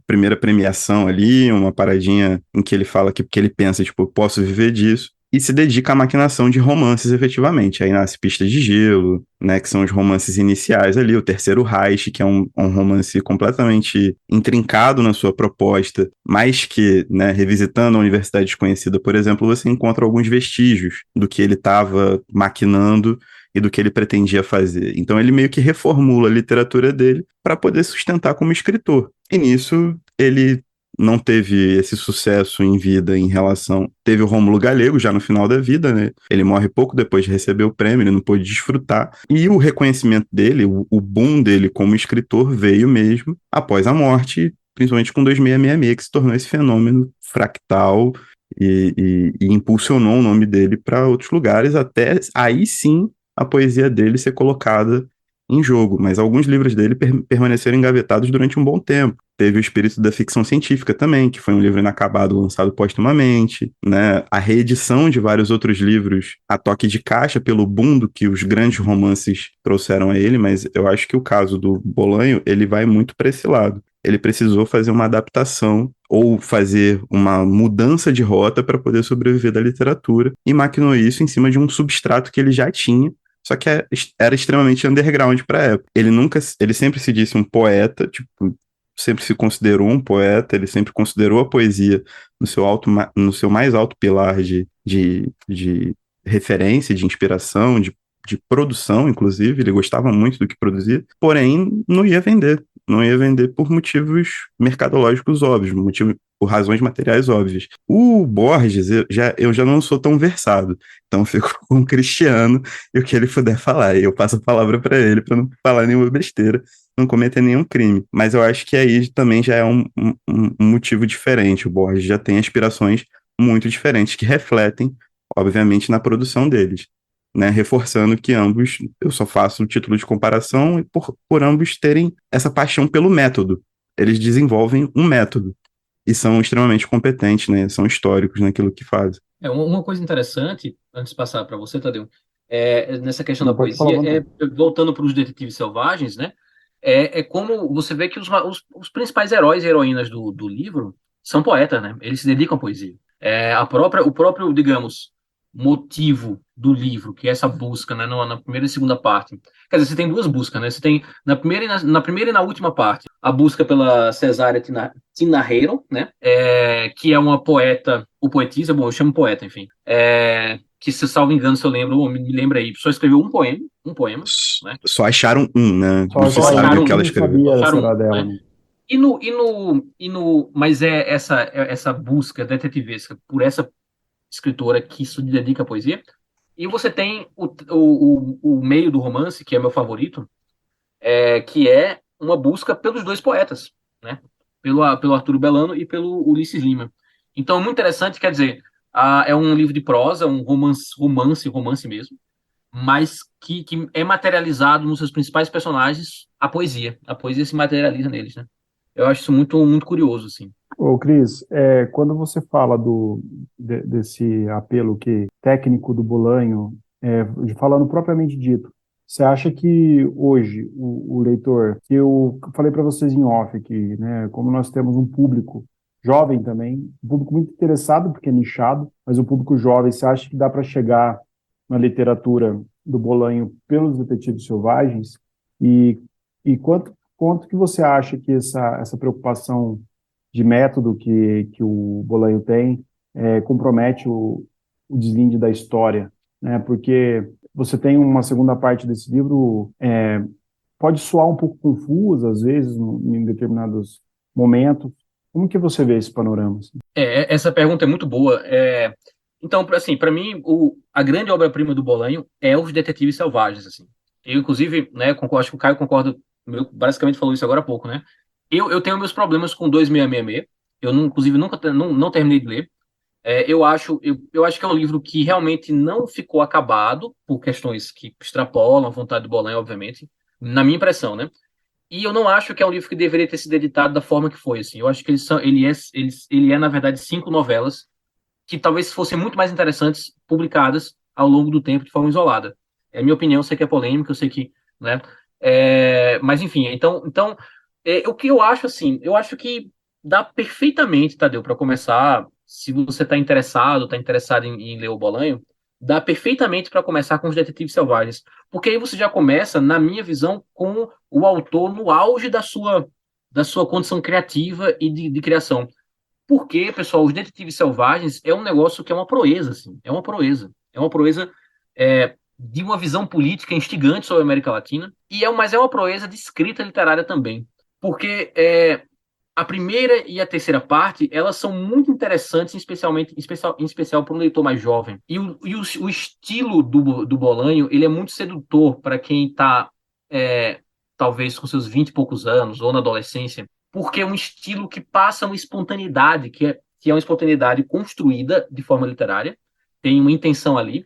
D: primeira premiação ali, uma paradinha em que ele fala que porque ele pensa, tipo, eu posso viver disso, e se dedica à maquinação de romances efetivamente. Aí nasce Pistas de Gelo, né, que são os romances iniciais ali, o Terceiro Reich, que é um romance completamente intrincado na sua proposta, mas que, né, revisitando a Universidade Desconhecida, por exemplo, você encontra alguns vestígios do que ele estava maquinando e do que ele pretendia fazer. Então ele meio que reformula a literatura dele para poder sustentar como escritor. E nisso ele não teve esse sucesso em vida em relação... Teve o Rômulo Galego já no final da vida, né? Ele morre pouco depois de receber o prêmio, ele não pôde desfrutar. E o reconhecimento dele, o boom dele como escritor veio mesmo após a morte, principalmente com 2666, que se tornou esse fenômeno fractal e impulsionou o nome dele para outros lugares, até aí sim a poesia dele ser colocada em jogo, mas alguns livros dele permaneceram engavetados durante um bom tempo. Teve O Espírito da Ficção Científica também, que foi um livro inacabado lançado póstumamente, né? A reedição de vários outros livros a toque de caixa pelo boom do que os grandes romances trouxeram a ele, mas eu acho que o caso do Bolanho, ele vai muito para esse lado. Ele precisou fazer uma adaptação ou fazer uma mudança de rota para poder sobreviver da literatura e maquinou isso em cima de um substrato que ele já tinha, só que era extremamente underground para a época. Ele sempre se disse um poeta, tipo, sempre se considerou um poeta, ele sempre considerou a poesia no seu mais alto pilar de referência, de inspiração, de produção, inclusive, ele gostava muito do que produzia, porém não ia vender. Não ia vender por motivos mercadológicos óbvios, por razões materiais óbvias. O Borges, eu já não sou tão versado, então eu fico com o Cristiano e o que ele puder falar. E eu passo a palavra para ele para não falar nenhuma besteira, não cometer nenhum crime. Mas eu acho que aí também já é um motivo diferente. O Borges já tem aspirações muito diferentes que refletem, obviamente, na produção deles. Né, reforçando que ambos, eu só faço o título de comparação por ambos terem essa paixão pelo método. Eles desenvolvem um método e são extremamente competentes, né, são históricos naquilo que fazem.
C: Uma coisa interessante, antes de passar para você, Tadeu, nessa questão
B: Não
C: da
B: pode falar,
C: poesia, voltando para os detetives selvagens, né, como você vê que os principais heróis e heroínas do livro são poetas, né, eles se dedicam à poesia. O próprio, digamos, motivo do livro, que é essa busca, né, na primeira e segunda parte. Quer dizer, você tem duas buscas, né? Você tem na primeira e na última parte a busca pela Cesária Tinarheiro, né? Que é uma poeta, ou poetisa, bom, eu chamo poeta, enfim. Que, se salvo engano, se eu lembro, me lembra aí, só escreveu um poema, né?
D: Só acharam um, né? Não se
B: Só
D: sabe o
C: acharam
D: que ela
B: não
D: escreveu.
B: sabia se
C: acharam
B: era
C: um,
B: dela,
C: né?
B: né?
C: Mas essa busca detetivesca por essa escritora que se dedica à poesia. E você tem o meio do romance, que é meu favorito, que é uma busca pelos dois poetas, né? Pelo Arturo Belano e pelo Ulisses Lima. Então, é muito interessante, quer dizer, é um livro de prosa, um romance mesmo, mas que é materializado nos seus principais personagens, a poesia. A poesia se materializa neles, né? Eu acho isso muito, muito curioso, assim.
B: Ô, Cris, quando você fala desse apelo que técnico do Bolanho, falando propriamente dito, você acha que hoje o leitor, que eu falei para vocês em off aqui, né, como nós temos um público jovem também, um público muito interessado, porque é nichado, mas um público jovem, você acha que dá para chegar na literatura do Bolanho pelos detetives selvagens? E, e quanto que você acha que essa preocupação de método que o Bolanho tem compromete o deslinde da história, né? Porque você tem uma segunda parte desse livro, pode soar um pouco confusa, às vezes, em determinados momentos. Como que você vê esse panorama, assim?
C: Essa pergunta é muito boa. Então, assim, para mim, a grande obra-prima do Bolanho é Os Detetives Selvagens, assim. Eu, inclusive, né, acho que o Caio concorda, basicamente falou isso agora há pouco, né? Eu tenho meus problemas com 2666. Eu, inclusive, nunca não terminei de ler. Eu acho que é um livro que realmente não ficou acabado, por questões que extrapolam a vontade do Bolanho, obviamente, na minha impressão, né? E eu não acho que é um livro que deveria ter sido editado da forma que foi, assim. Eu acho que ele é, na verdade, 5 novelas que talvez fossem muito mais interessantes publicadas ao longo do tempo de forma isolada. É a minha opinião, eu sei que é polêmica, eu sei que, né? Mas enfim, então o que eu acho, assim, eu acho que dá perfeitamente, Tadeu, para começar, se você está interessado em ler o Bolanho, dá perfeitamente para começar com Os Detetives Selvagens, porque aí você já começa, na minha visão, com o autor no auge da sua condição criativa e de criação. Porque, pessoal, Os Detetives Selvagens é um negócio que é uma proeza, assim, é uma proeza. É uma proeza de uma visão política instigante sobre a América Latina, mas é uma proeza de escrita literária também. Porque a primeira e a terceira parte, elas são muito interessantes, em especial para um leitor mais jovem. O estilo do Bolanho, ele é muito sedutor para quem está, talvez, com seus 20 e poucos anos, ou na adolescência, porque é um estilo que passa uma espontaneidade, que é uma espontaneidade construída de forma literária, tem uma intenção ali,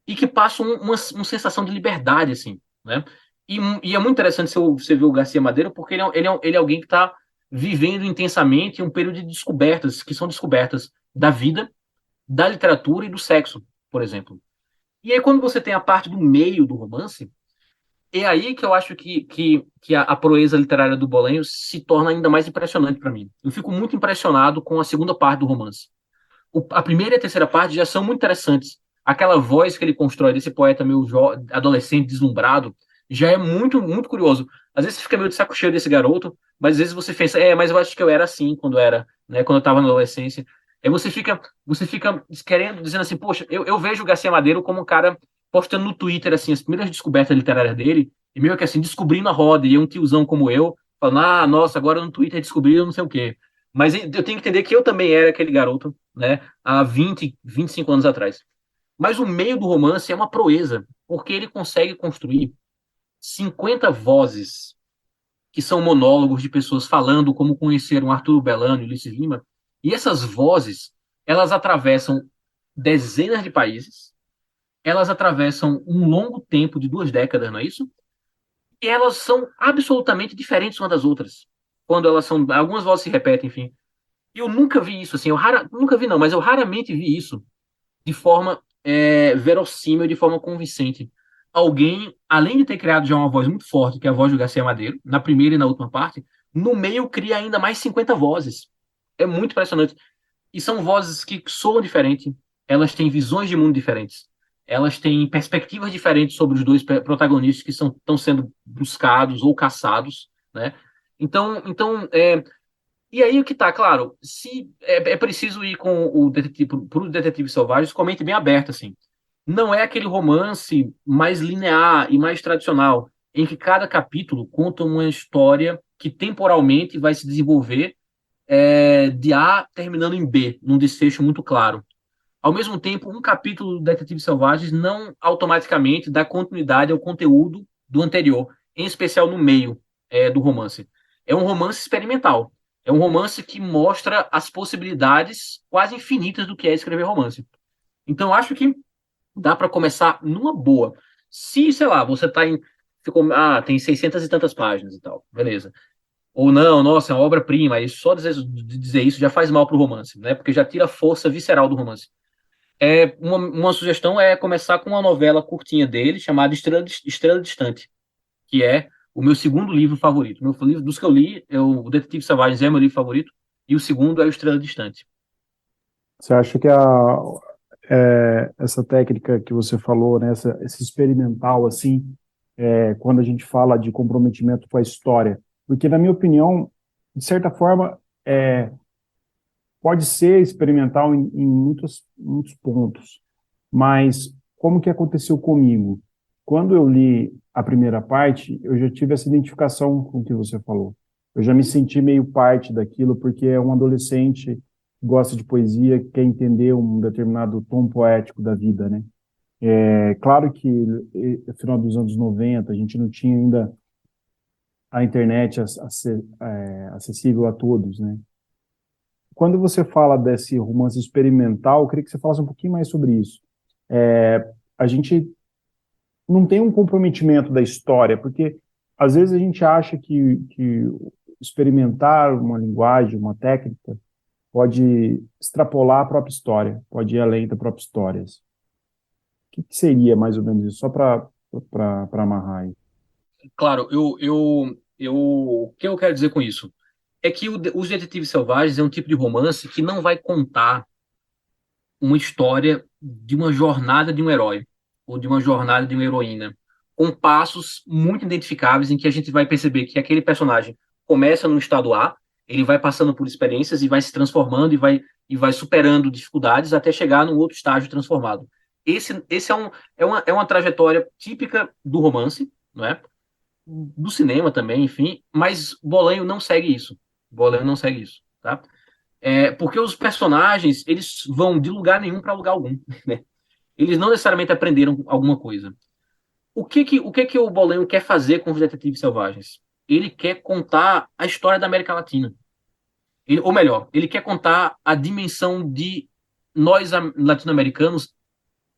C: e que passa uma sensação de liberdade, assim, né? E é muito interessante você ver o Garcia Madeira, porque ele é alguém que está vivendo intensamente um período de descobertas, que são descobertas da vida, da literatura e do sexo, por exemplo. E aí, quando você tem a parte do meio do romance, é aí que eu acho que a proeza literária do Bolanho se torna ainda mais impressionante para mim. Eu fico muito impressionado com a segunda parte do romance. A primeira e a terceira parte já são muito interessantes, aquela voz que ele constrói desse poeta meio adolescente, deslumbrado, já é muito, muito curioso. Às vezes você fica meio de saco cheio desse garoto, mas às vezes você pensa, mas eu acho que eu era assim quando era, né, quando eu estava na adolescência. Aí você fica querendo, dizendo assim, poxa, eu vejo o Garcia Madeiro como um cara postando no Twitter, assim, as primeiras descobertas literárias dele, e meio que assim, descobrindo a roda, e é um tiozão como eu, falando, nossa, agora no Twitter descobriu não sei o quê. Mas eu tenho que entender que eu também era aquele garoto, né, há 25 anos atrás. Mas o meio do romance é uma proeza, porque ele consegue construir 50 vozes, que são monólogos de pessoas falando como conheceram Arturo Belano e Ulisses Lima, e essas vozes, elas atravessam dezenas de países, elas atravessam um longo tempo de 2 décadas, não é isso? E elas são absolutamente diferentes umas das outras. Quando elas são. Algumas vozes se repetem, enfim. E eu nunca vi isso, assim. Nunca vi, não, mas eu raramente vi isso de forma verossímil, de forma convincente. Alguém, além de ter criado já uma voz muito forte, que é a voz do Garcia Madeiro, na primeira e na última parte, no meio cria ainda mais 50 vozes. É muito impressionante. E são vozes que soam diferente, elas têm visões de mundo diferentes, elas têm perspectivas diferentes sobre os dois protagonistas que estão sendo buscados ou caçados, né? Então, e aí o que tá, claro, se é preciso ir com o detetive pro Detetive Selvagens, comente bem aberto, assim. Não é aquele romance mais linear e mais tradicional, em que cada capítulo conta uma história que temporalmente vai se desenvolver de A terminando em B, num desfecho muito claro. Ao mesmo tempo, um capítulo do Detetive Selvagens não automaticamente dá continuidade ao conteúdo do anterior, em especial no meio do romance. É um romance experimental. É um romance que mostra as possibilidades quase infinitas do que é escrever romance. Então, acho que dá para começar numa boa. Se, sei lá, você tá em. Tem 600 e tantas páginas e tal, beleza. Ou não, nossa, é uma obra-prima, e só dizer isso já faz mal pro romance, né? Porque já tira a força visceral do romance. Uma sugestão é começar com uma novela curtinha dele, chamada Estrela Distante, que é o meu segundo livro favorito. Meu livro, dos que eu li, o Detetive Selvagens é meu livro favorito, e o segundo é o Estrela Distante.
B: Você acha que essa técnica que você falou, né, esse experimental, assim, quando a gente fala de comprometimento com a história, porque, na minha opinião, de certa forma, pode ser experimental em muitos pontos, mas como que aconteceu comigo? Quando eu li a primeira parte, eu já tive essa identificação com o que você falou. Eu já me senti meio parte daquilo, porque é um adolescente que gosta de poesia, que quer entender um determinado tom poético da vida, né? É claro que no final dos anos 90, a gente não tinha ainda a internet acessível a todos, né? Quando você fala desse romance experimental, eu queria que você falasse um pouquinho mais sobre isso. A gente não tem um comprometimento da história, porque às vezes a gente acha que experimentar uma linguagem, uma técnica, pode extrapolar a própria história, pode ir além da própria história. O que seria mais ou menos isso? Só para amarrar aí.
C: Claro, o que eu quero dizer com isso? É que Os Detetives Selvagens é um tipo de romance que não vai contar uma história de uma jornada de um herói ou de uma jornada de uma heroína, com passos muito identificáveis em que a gente vai perceber que aquele personagem começa no estado A, ele vai passando por experiências e vai se transformando e vai superando dificuldades até chegar num outro estágio transformado. Esse é uma trajetória típica do romance, não é? Do cinema também, enfim, mas Bolanho não segue isso. Bolanho não segue isso, tá? Porque os personagens, eles vão de lugar nenhum para lugar algum, né? Eles não necessariamente aprenderam alguma coisa. O que o Bolanho quer fazer com os Detetives Selvagens? Ele quer contar a história da América Latina. Ou melhor, ele quer contar a dimensão de nós latino-americanos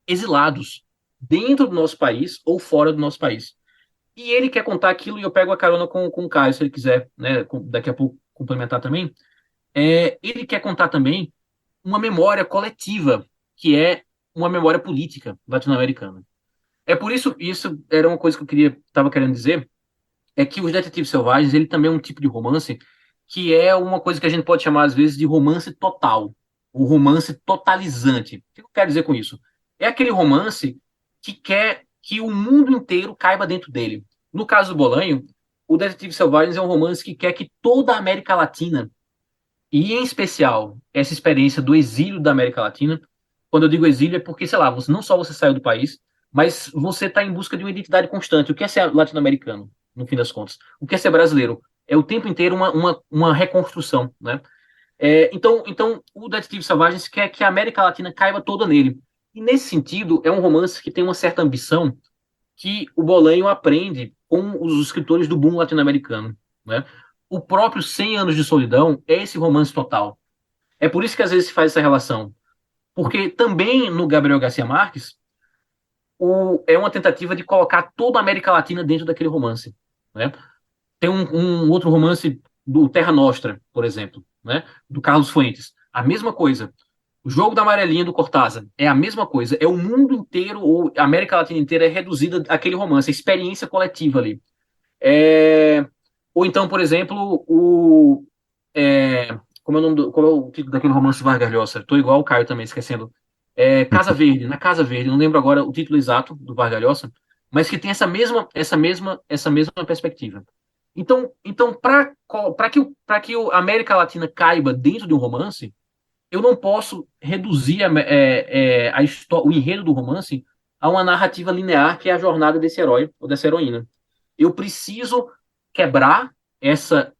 C: exilados dentro do nosso país ou fora do nosso país. E ele quer contar aquilo, e eu pego a carona com o Caio, se ele quiser, né, daqui a pouco complementar também. Ele quer contar também uma memória coletiva, que é uma memória política latino-americana. Por isso era uma coisa que eu estava querendo dizer, é que Os Detetives Selvagens, ele também é um tipo de romance que é uma coisa que a gente pode chamar, às vezes, de romance total, o romance totalizante. O que eu quero dizer com isso? É aquele romance que quer que o mundo inteiro caiba dentro dele. No caso do Bolanho, o Detetive Selvagens é um romance que quer que toda a América Latina, e em especial essa experiência do exílio da América Latina, quando eu digo exílio é porque, sei lá, você, não só você saiu do país, mas você está em busca de uma identidade constante. O que é ser latino-americano, no fim das contas? O que é ser brasileiro? É o tempo inteiro uma reconstrução, né? Então, o Detetive Selvagens quer que a América Latina caiba toda nele. E, nesse sentido, é um romance que tem uma certa ambição que o Bolanho aprende com os escritores do boom latino-americano, né? O próprio 100 Anos de Solidão é esse romance total. É por isso que às vezes se faz essa relação. Porque também no Gabriel Garcia Marques é uma tentativa de colocar toda a América Latina dentro daquele romance, né? Tem um outro romance do Terra Nostra, por exemplo, né? Do Carlos Fuentes. A mesma coisa. O Jogo da Amarelinha do Cortázar é a mesma coisa. É o mundo inteiro, ou a América Latina inteira é reduzida àquele romance, a experiência coletiva ali. Ou então, por exemplo, qual é o título daquele romance do Vargas Llosa? Estou igual o Caio também, esquecendo. Casa Verde, na Casa Verde, não lembro agora o título exato do Vargas Llosa, mas que tem essa mesma perspectiva. Então para que a América Latina caiba dentro de um romance, eu não posso reduzir o enredo do romance a uma narrativa linear que é a jornada desse herói ou dessa heroína. Eu preciso quebrar essa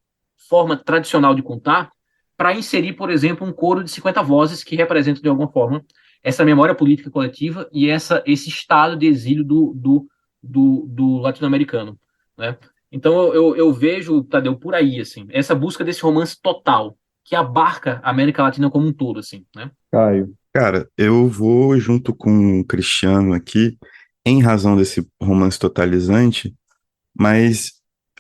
C: forma tradicional de contar para inserir, por exemplo, um coro de 50 vozes que representam, de alguma forma, essa memória política coletiva e esse estado de exílio do latino-americano, né? Então eu vejo, Tadeu, por aí, assim, essa busca desse romance total, que abarca a América Latina como um todo, assim, né?
B: Caio.
D: Cara, eu vou junto com o Cristiano aqui, em razão desse romance totalizante, mas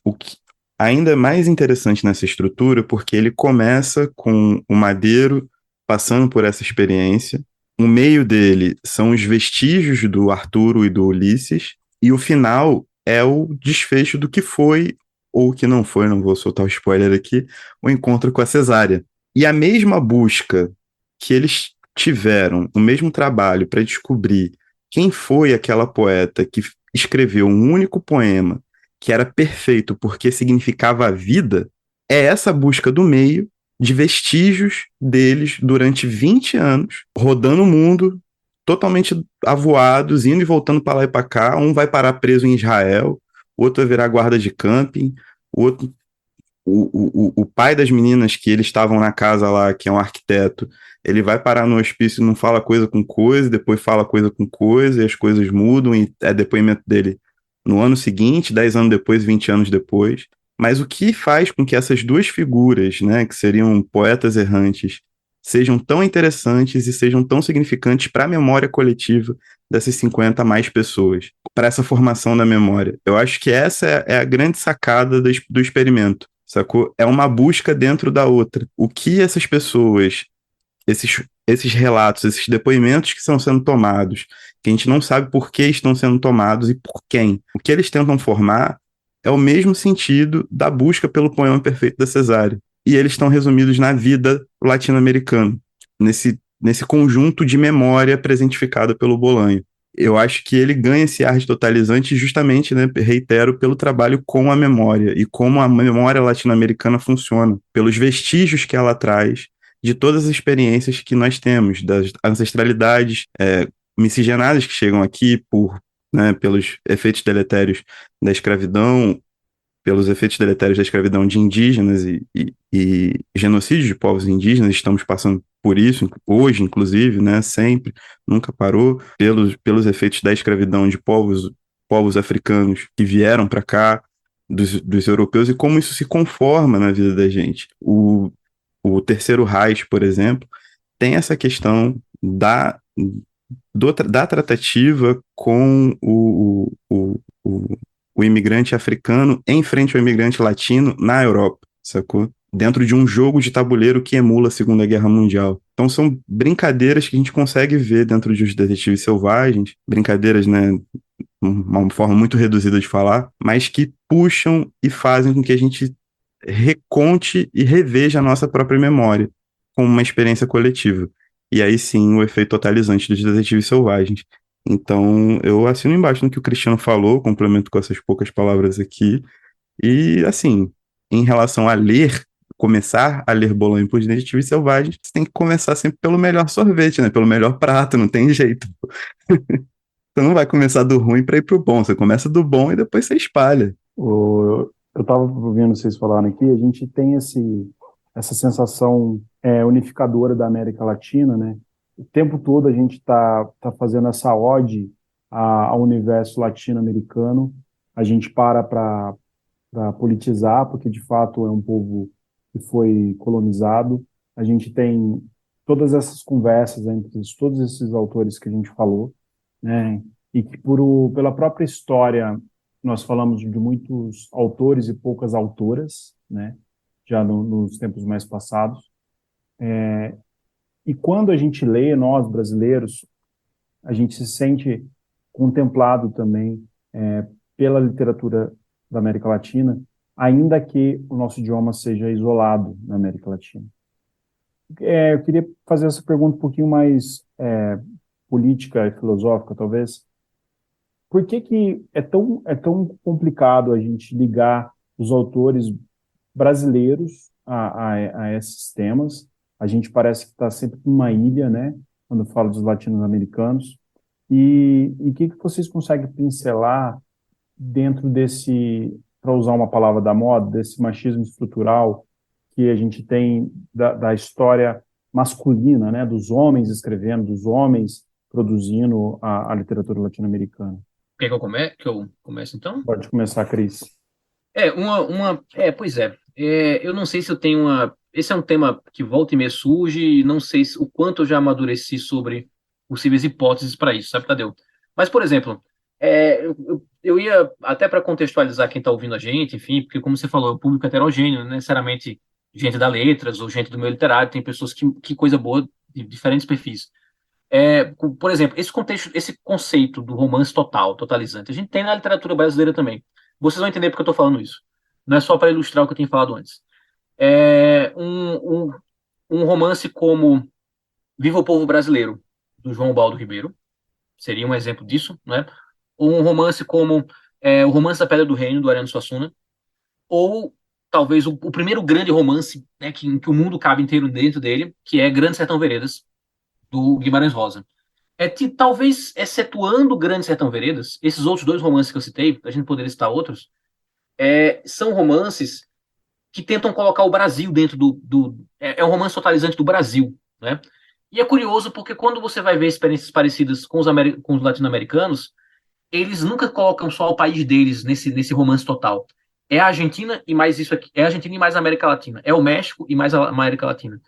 D: o que ainda é mais interessante nessa estrutura, porque ele começa com o Madeiro passando por essa experiência, o meio dele são os vestígios do Arturo e do Ulisses, e o final é o desfecho do que foi, ou que não foi, não vou soltar o spoiler aqui, o encontro com a Cesárea. E a mesma busca que eles tiveram, o mesmo trabalho para descobrir quem foi aquela poeta que escreveu um único poema que era perfeito porque significava a vida, é essa busca do meio de vestígios deles durante 20 anos, rodando o mundo, totalmente avoados, indo e voltando para lá e para cá. Um vai parar preso em Israel, o outro vai virar guarda de camping, o outro. O pai das meninas que eles estavam na casa lá, que é um arquiteto, ele vai parar no hospício e não fala coisa com coisa, depois fala coisa com coisa, e as coisas mudam, e é depoimento dele no ano seguinte, 10 anos depois, 20 anos depois. Mas o que faz com que essas duas figuras, né, que seriam poetas errantes, sejam tão interessantes e sejam tão significantes para a memória coletiva dessas 50 mais pessoas, para essa formação da memória? Eu acho que essa é a grande sacada do experimento, sacou? É uma busca dentro da outra. O que essas pessoas, esses relatos, esses depoimentos que estão sendo tomados, que a gente não sabe por que estão sendo tomados e por quem. O que eles tentam formar é o mesmo sentido da busca pelo poema perfeito da Cesárea. E eles estão resumidos na vida latino-americana, nesse conjunto de memória presentificada pelo Bolanho. Eu acho que ele ganha esse ar de totalizante justamente, né, reitero, pelo trabalho com a memória e como a memória latino-americana funciona, pelos vestígios que ela traz de todas as experiências que nós temos, das ancestralidades miscigenadas que chegam aqui pelos efeitos deletérios da escravidão, pelos efeitos deletérios da escravidão de indígenas e genocídio de povos indígenas. Estamos passando por isso, hoje, inclusive, né, sempre, nunca parou, pelos efeitos da escravidão de povos africanos que vieram para cá, dos europeus, e como isso se conforma na vida da gente. O Terceiro Reich, por exemplo, tem essa questão da tratativa com o imigrante africano em frente ao imigrante latino na Europa, sacou? Dentro de um jogo de tabuleiro que emula a Segunda Guerra Mundial. Então são brincadeiras que a gente consegue ver dentro de Os Detetives Selvagens, brincadeiras, né, uma forma muito reduzida de falar, mas que puxam e fazem com que a gente reconte e reveja a nossa própria memória como uma experiência coletiva. e aí sim o efeito totalizante dos Detetives Selvagens. Então, eu assino embaixo no que o Cristiano falou, complemento com essas poucas palavras aqui. E, assim, em relação a ler, começar a ler Bolanho por Detetives Selvagens, você tem que começar sempre pelo melhor sorvete, né? Pelo melhor prato, não tem jeito. Você não vai começar do ruim para ir pro bom, você começa do bom e depois você espalha.
B: Eu estava ouvindo vocês falarem aqui, a gente tem essa sensação unificadora da América Latina, né? O tempo todo a gente tá fazendo essa ode ao universo latino-americano, a gente para politizar, porque de fato é um povo que foi colonizado, a gente tem todas essas conversas entre todos esses autores que a gente falou, né? E que pela própria história nós falamos de muitos autores e poucas autoras, né? Já nos tempos mais passados. E quando a gente lê, nós brasileiros, a gente se sente contemplado também pela literatura da América Latina, ainda que o nosso idioma seja isolado na América Latina. Eu queria fazer essa pergunta um pouquinho mais política e filosófica, talvez. Por que é tão complicado a gente ligar os autores brasileiros a esses temas? A gente parece que está sempre numa ilha, né? Quando fala dos latino-americanos. E o que vocês conseguem pincelar dentro para usar uma palavra da moda, desse machismo estrutural que a gente tem da história masculina, né? Dos homens escrevendo, dos homens produzindo a literatura latino-americana?
C: Quer que eu comece então?
B: Pode começar, Cris.
C: Pois é. Eu não sei se eu tenho uma. Esse é um tema que volta e meia surge, e não sei o quanto eu já amadureci sobre possíveis hipóteses para isso, sabe, Tadeu? Mas, por exemplo, eu ia, até para contextualizar quem está ouvindo a gente, enfim, porque, como você falou, é um público heterogêneo, não necessariamente gente da letras ou gente do meio literário, tem pessoas que coisa boa, de diferentes perfis. Por exemplo, esse contexto, esse conceito do romance total, totalizante, a gente tem na literatura brasileira também. Vocês vão entender porque eu estou falando isso. Não é só para ilustrar o que eu tinha falado antes. Um romance como Viva o Povo Brasileiro, do João Baldo Ribeiro, seria um exemplo disso, né? Ou um romance como O Romance da Pedra do Reino, do Ariano Suassuna, ou talvez o primeiro grande romance, né, que o mundo cabe inteiro dentro dele, que é Grande Sertão Veredas, do Guimarães Rosa. Talvez, excetuando Grande Sertão Veredas, esses outros dois romances que eu citei, a gente poderia citar outros, são romances que tentam colocar o Brasil dentro é um romance totalizante do Brasil, né? E é curioso porque quando você vai ver experiências parecidas com os latino-americanos, eles nunca colocam só o país deles nesse romance total. É a Argentina e mais isso aqui. É a Argentina e mais a América Latina. É o México e mais a América Latina.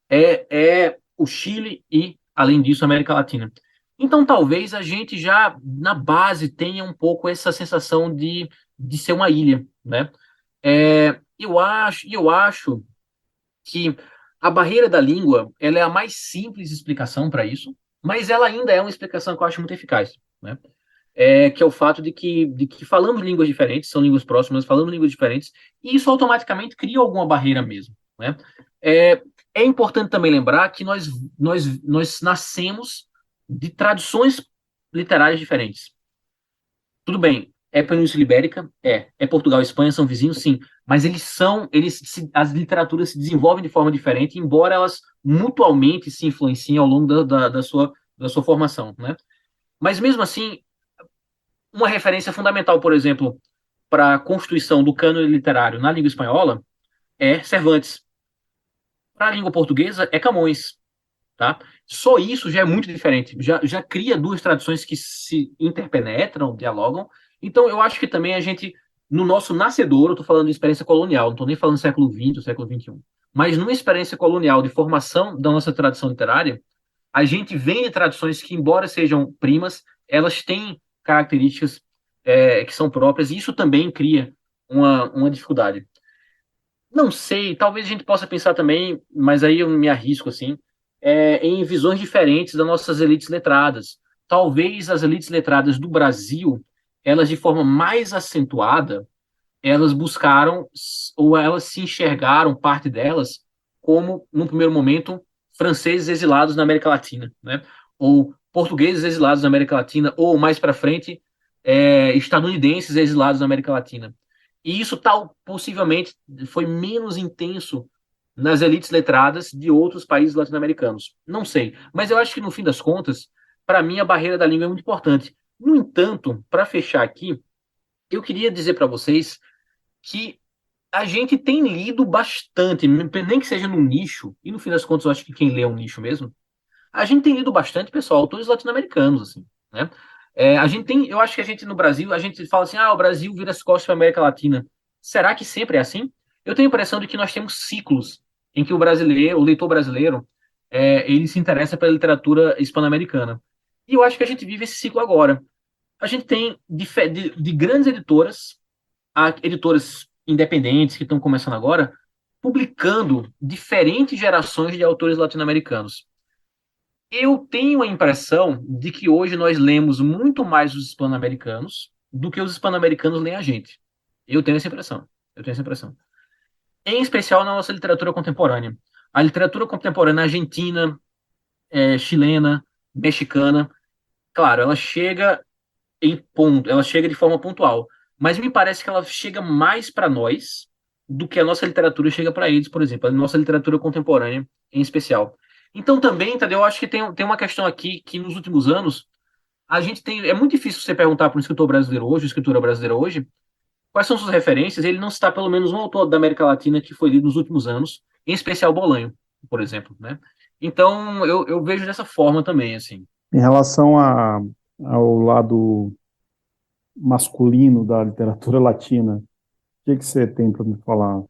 C: É o Chile e, além disso, a América Latina. Então, talvez a gente já, na base, tenha um pouco essa sensação de ser uma ilha, né? Eu acho que a barreira da língua, ela é a mais simples explicação para isso, mas ela ainda é uma explicação que eu acho muito eficaz, né? Que é o fato de que falamos línguas diferentes, são línguas próximas, falamos línguas diferentes, e isso automaticamente cria alguma barreira mesmo, né? É, é importante também lembrar que nós nascemos de tradições literárias diferentes. Tudo bem, é Península Ibérica? É Portugal e Espanha, são vizinhos, sim, mas as literaturas se desenvolvem de forma diferente, embora elas mutualmente se influenciem ao longo da sua formação, né? Mas mesmo assim, uma referência fundamental, por exemplo, para a constituição do cânone literário na língua espanhola é Cervantes. Para a língua portuguesa é Camões, tá? Só isso já é muito diferente, já cria duas tradições que se interpenetram, dialogam. Então, eu acho que também a gente, no nosso nascedor, eu estou falando de experiência colonial, não estou nem falando do século XX ou século XXI, mas numa experiência colonial de formação da nossa tradição literária, a gente vem de tradições que, embora sejam primas, elas têm características que são próprias, e isso também cria uma dificuldade. Não sei, talvez a gente possa pensar também, mas aí eu me arrisco assim, em visões diferentes das nossas elites letradas. Talvez as elites letradas do Brasil, elas de forma mais acentuada, elas buscaram, ou elas se enxergaram, parte delas, como, num primeiro momento, franceses exilados na América Latina, né? Ou portugueses exilados na América Latina, ou mais para frente, estadunidenses exilados na América Latina. E isso possivelmente foi menos intenso nas elites letradas de outros países latino-americanos. Não sei, mas eu acho que no fim das contas, para mim a barreira da língua é muito importante. No entanto, para fechar aqui, eu queria dizer para vocês que a gente tem lido bastante, nem que seja num nicho, e no fim das contas eu acho que quem lê é um nicho mesmo, a gente tem lido bastante, pessoal, autores latino-americanos, assim, né? A gente tem, eu acho que a gente no Brasil, a gente fala assim, o Brasil vira as costas para a América Latina. Será que sempre é assim? Eu tenho a impressão de que nós temos ciclos em que o brasileiro, o leitor brasileiro, ele se interessa pela literatura hispano-americana. E eu acho que a gente vive esse ciclo agora. A gente tem de grandes editoras, a editoras independentes que estão começando agora, publicando diferentes gerações de autores latino-americanos. Eu tenho a impressão de que hoje nós lemos muito mais os hispano-americanos do que os hispano-americanos leem a gente. Eu tenho essa impressão. Eu tenho essa impressão. Em especial na nossa literatura contemporânea. A literatura contemporânea argentina, chilena, mexicana, claro, ela chega em ponto, ela chega de forma pontual, mas me parece que ela chega mais para nós do que a nossa literatura chega para eles, por exemplo, a nossa literatura contemporânea em especial. Então também, entendeu? Eu acho que tem uma questão aqui que nos últimos anos a gente tem, é muito difícil você perguntar para um escritor brasileiro hoje, escritora brasileira hoje, quais são suas referências, ele não citar pelo menos um autor da América Latina que foi lido nos últimos anos, em especial Bolanho, por exemplo, né? Então eu vejo dessa forma também, assim.
B: Em relação ao lado masculino da literatura latina, o que você tem para me falar?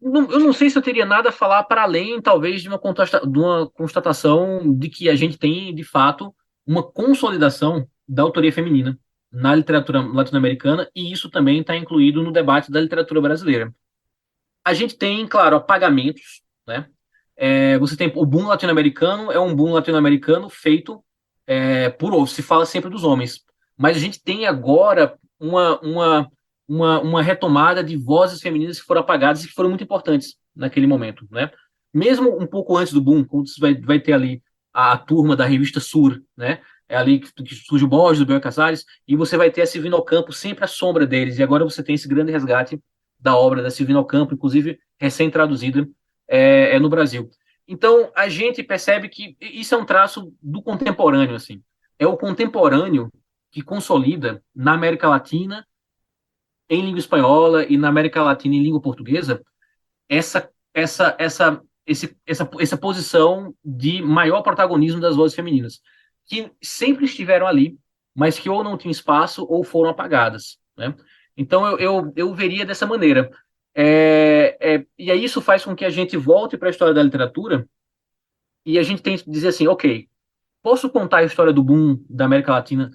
C: Eu não sei se eu teria nada a falar para além, talvez, de uma constatação de que a gente tem, de fato, uma consolidação da autoria feminina na literatura latino-americana, e isso também está incluído no debate da literatura brasileira. A gente tem, claro, apagamentos, né? Você tem o boom latino-americano, é um boom latino-americano feito se fala sempre dos homens, mas a gente tem agora uma retomada de vozes femininas que foram apagadas e que foram muito importantes naquele momento, né? Mesmo um pouco antes do boom, quando você vai ter ali a turma da revista Sur, né? É ali que surge o Borges, do Bel Casares, e você vai ter a Silvina Ocampo sempre à sombra deles, e agora você tem esse grande resgate da obra da Silvina Ocampo, inclusive recém-traduzida no Brasil. Então, a gente percebe que isso é um traço do contemporâneo, assim. É o contemporâneo que consolida na América Latina, em língua espanhola, e na América Latina em língua portuguesa, essa posição de maior protagonismo das vozes femininas, que sempre estiveram ali, mas que ou não tinham espaço ou foram apagadas, né? Então eu veria dessa maneira. E aí isso faz com que a gente volte para a história da literatura e a gente tem que dizer assim, ok, posso contar a história do boom da América Latina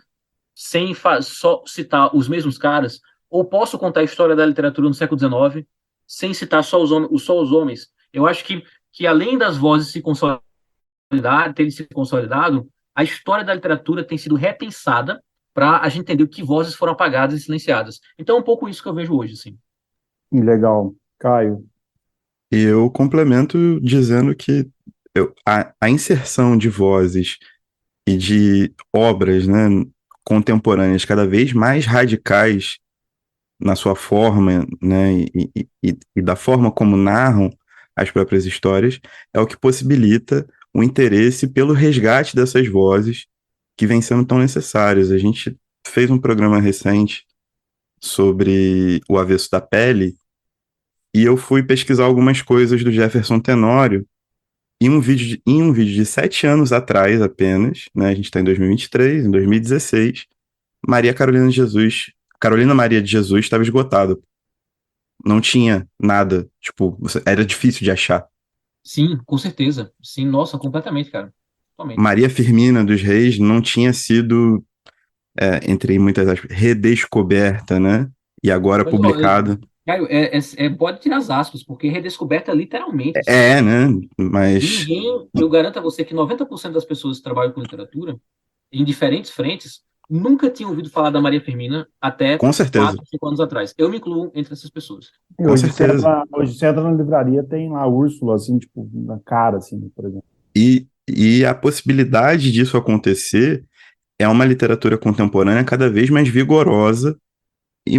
C: sem só citar os mesmos caras, ou posso contar a história da literatura no século XIX sem citar só os homens. Eu acho que além das vozes terem se consolidado, a história da literatura tem sido repensada para a gente entender que vozes foram apagadas e silenciadas. Então é um pouco isso que eu vejo hoje, assim.
B: Legal. Caio.
D: E eu complemento dizendo que a inserção de vozes e de obras, né, contemporâneas cada vez mais radicais na sua forma, né, e da forma como narram as próprias histórias, é o que possibilita o interesse pelo resgate dessas vozes que vêm sendo tão necessárias. A gente fez um programa recente sobre o avesso da pele e eu fui pesquisar algumas coisas do Jefferson Tenório em um vídeo de 7 anos atrás apenas, né? A gente está em 2023, em 2016, Carolina Maria de Jesus estava esgotada. Não tinha nada, tipo, era difícil de achar.
C: Sim, com certeza. Sim, nossa, completamente, cara. Totalmente.
D: Maria Firmina dos Reis não tinha sido, entre muitas aspas, redescoberta, né? E agora
C: Mas, ó,
D: publicada.
C: Caio, pode tirar as aspas, porque redescoberta literalmente, assim.
D: Né? Mas
C: Eu garanto a você que 90% das pessoas que trabalham com literatura, em diferentes frentes, nunca tinha ouvido falar da Maria Firmina até
D: Com certeza,
C: 4, 5 anos atrás. Eu me incluo entre essas pessoas.
B: E
D: com certeza.
B: hoje você entra na livraria, tem lá a Úrsula, assim, tipo, na cara, assim, por exemplo.
D: E a possibilidade disso acontecer é uma literatura contemporânea cada vez mais vigorosa e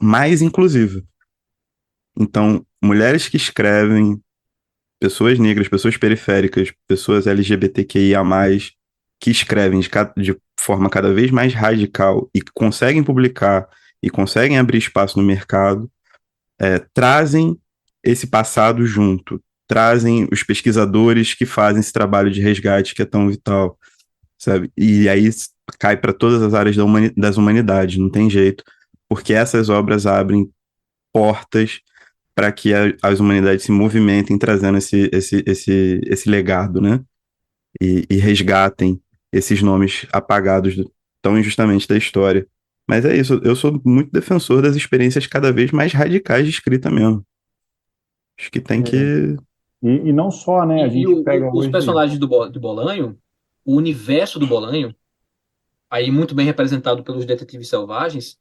D: mais inclusiva. Então, mulheres que escrevem, pessoas negras, pessoas periféricas, pessoas LGBTQIA+, que escrevem de forma cada vez mais radical e que conseguem publicar e conseguem abrir espaço no mercado, trazem esse passado junto, trazem os pesquisadores que fazem esse trabalho de resgate que é tão vital, sabe? E aí cai para todas as áreas das humanidades, não tem jeito, porque essas obras abrem portas para que as humanidades se movimentem trazendo esse legado, né? E resgatem esses nomes apagados tão injustamente da história. Mas é isso, eu sou muito defensor das experiências cada vez mais radicais de escrita mesmo. Acho que tem
B: É,
D: que...
B: e não só, né? A
C: E
B: gente pega
C: os
B: hoje.
C: personagens do Bolanho, o universo do Bolanho, aí muito bem representado pelos detetives selvagens,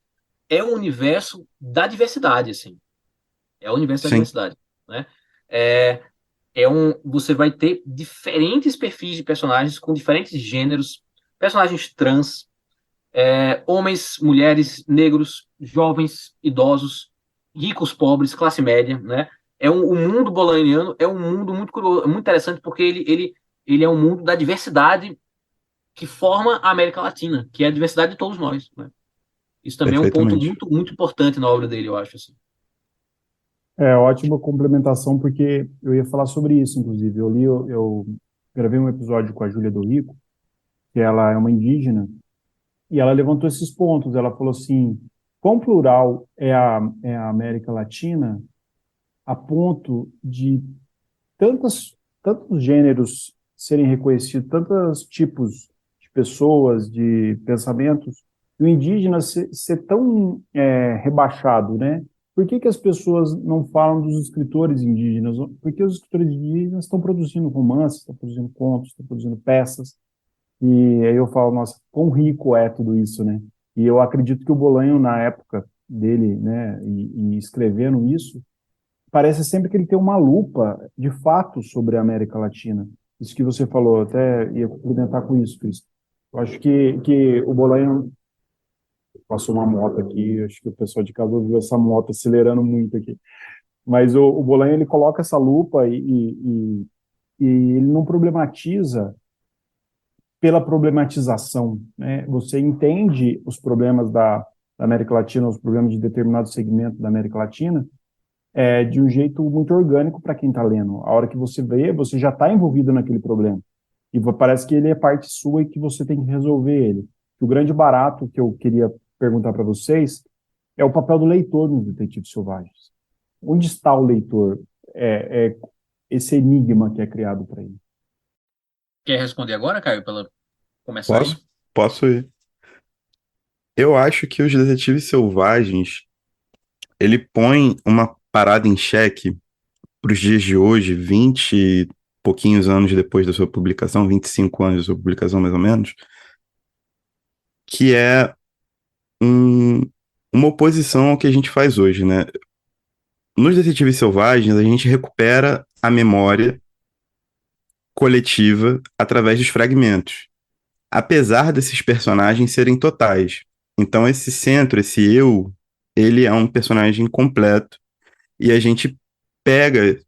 C: é um universo da diversidade, assim. É o universo da
D: Sim,
C: diversidade, né? É, você vai ter diferentes perfis de personagens com diferentes gêneros, personagens trans, homens, mulheres, negros, jovens, idosos, ricos, pobres, classe média, né? O mundo bolaniano é um mundo muito curioso, muito interessante porque ele é um mundo da diversidade que forma a América Latina, que é a diversidade de todos nós, né? Isso também é um ponto
D: perfeitamente.
C: muito, muito importante na obra dele, eu acho, assim.
B: É ótima complementação, porque eu ia falar sobre isso, inclusive. Eu gravei um episódio com a Júlia do Rico, que ela é uma indígena, e ela levantou esses pontos. Ela falou assim: quão plural é a América Latina a ponto de tantos gêneros serem reconhecidos, tantos tipos de pessoas, de pensamentos, e o indígena ser tão rebaixado, né? Por que as pessoas não falam dos escritores indígenas? Porque os escritores indígenas estão produzindo romances, estão produzindo contos, estão produzindo peças, e aí eu falo, nossa, quão rico é tudo isso, né? E eu acredito que o Bolanho, na época dele, né, e escrevendo isso, parece sempre que ele tem uma lupa de fato sobre a América Latina. Isso que você falou, até ia complementar com isso, Cristo. Eu acho que o Bolanho passou uma moto aqui, acho que o pessoal de casa ouviu essa moto acelerando muito aqui. Mas o Bolanho, ele coloca essa lupa e ele não problematiza pela problematização, né? Você entende os problemas da América Latina, os problemas de determinado segmento da América Latina, de um jeito muito orgânico para quem está lendo. A hora que você vê, você já está envolvido naquele problema. E parece que ele é parte sua e que você tem que resolver ele. O grande barato que eu queria perguntar para vocês é o papel do leitor nos Detetives Selvagens. Onde está o leitor? Esse enigma que é criado para ele.
C: Quer responder agora, Caio, para começar aí?
D: Posso ir. Eu acho que os Detetives Selvagens, ele põe uma parada em xeque para os dias de hoje, 20 e pouquinhos anos depois da sua publicação, 25 anos da sua publicação mais ou menos, que é uma oposição ao que a gente faz hoje, né? Nos Detetives Selvagens, a gente recupera a memória coletiva através dos fragmentos, apesar desses personagens serem totais. Então, esse centro, esse eu, ele é um personagem completo e a gente pega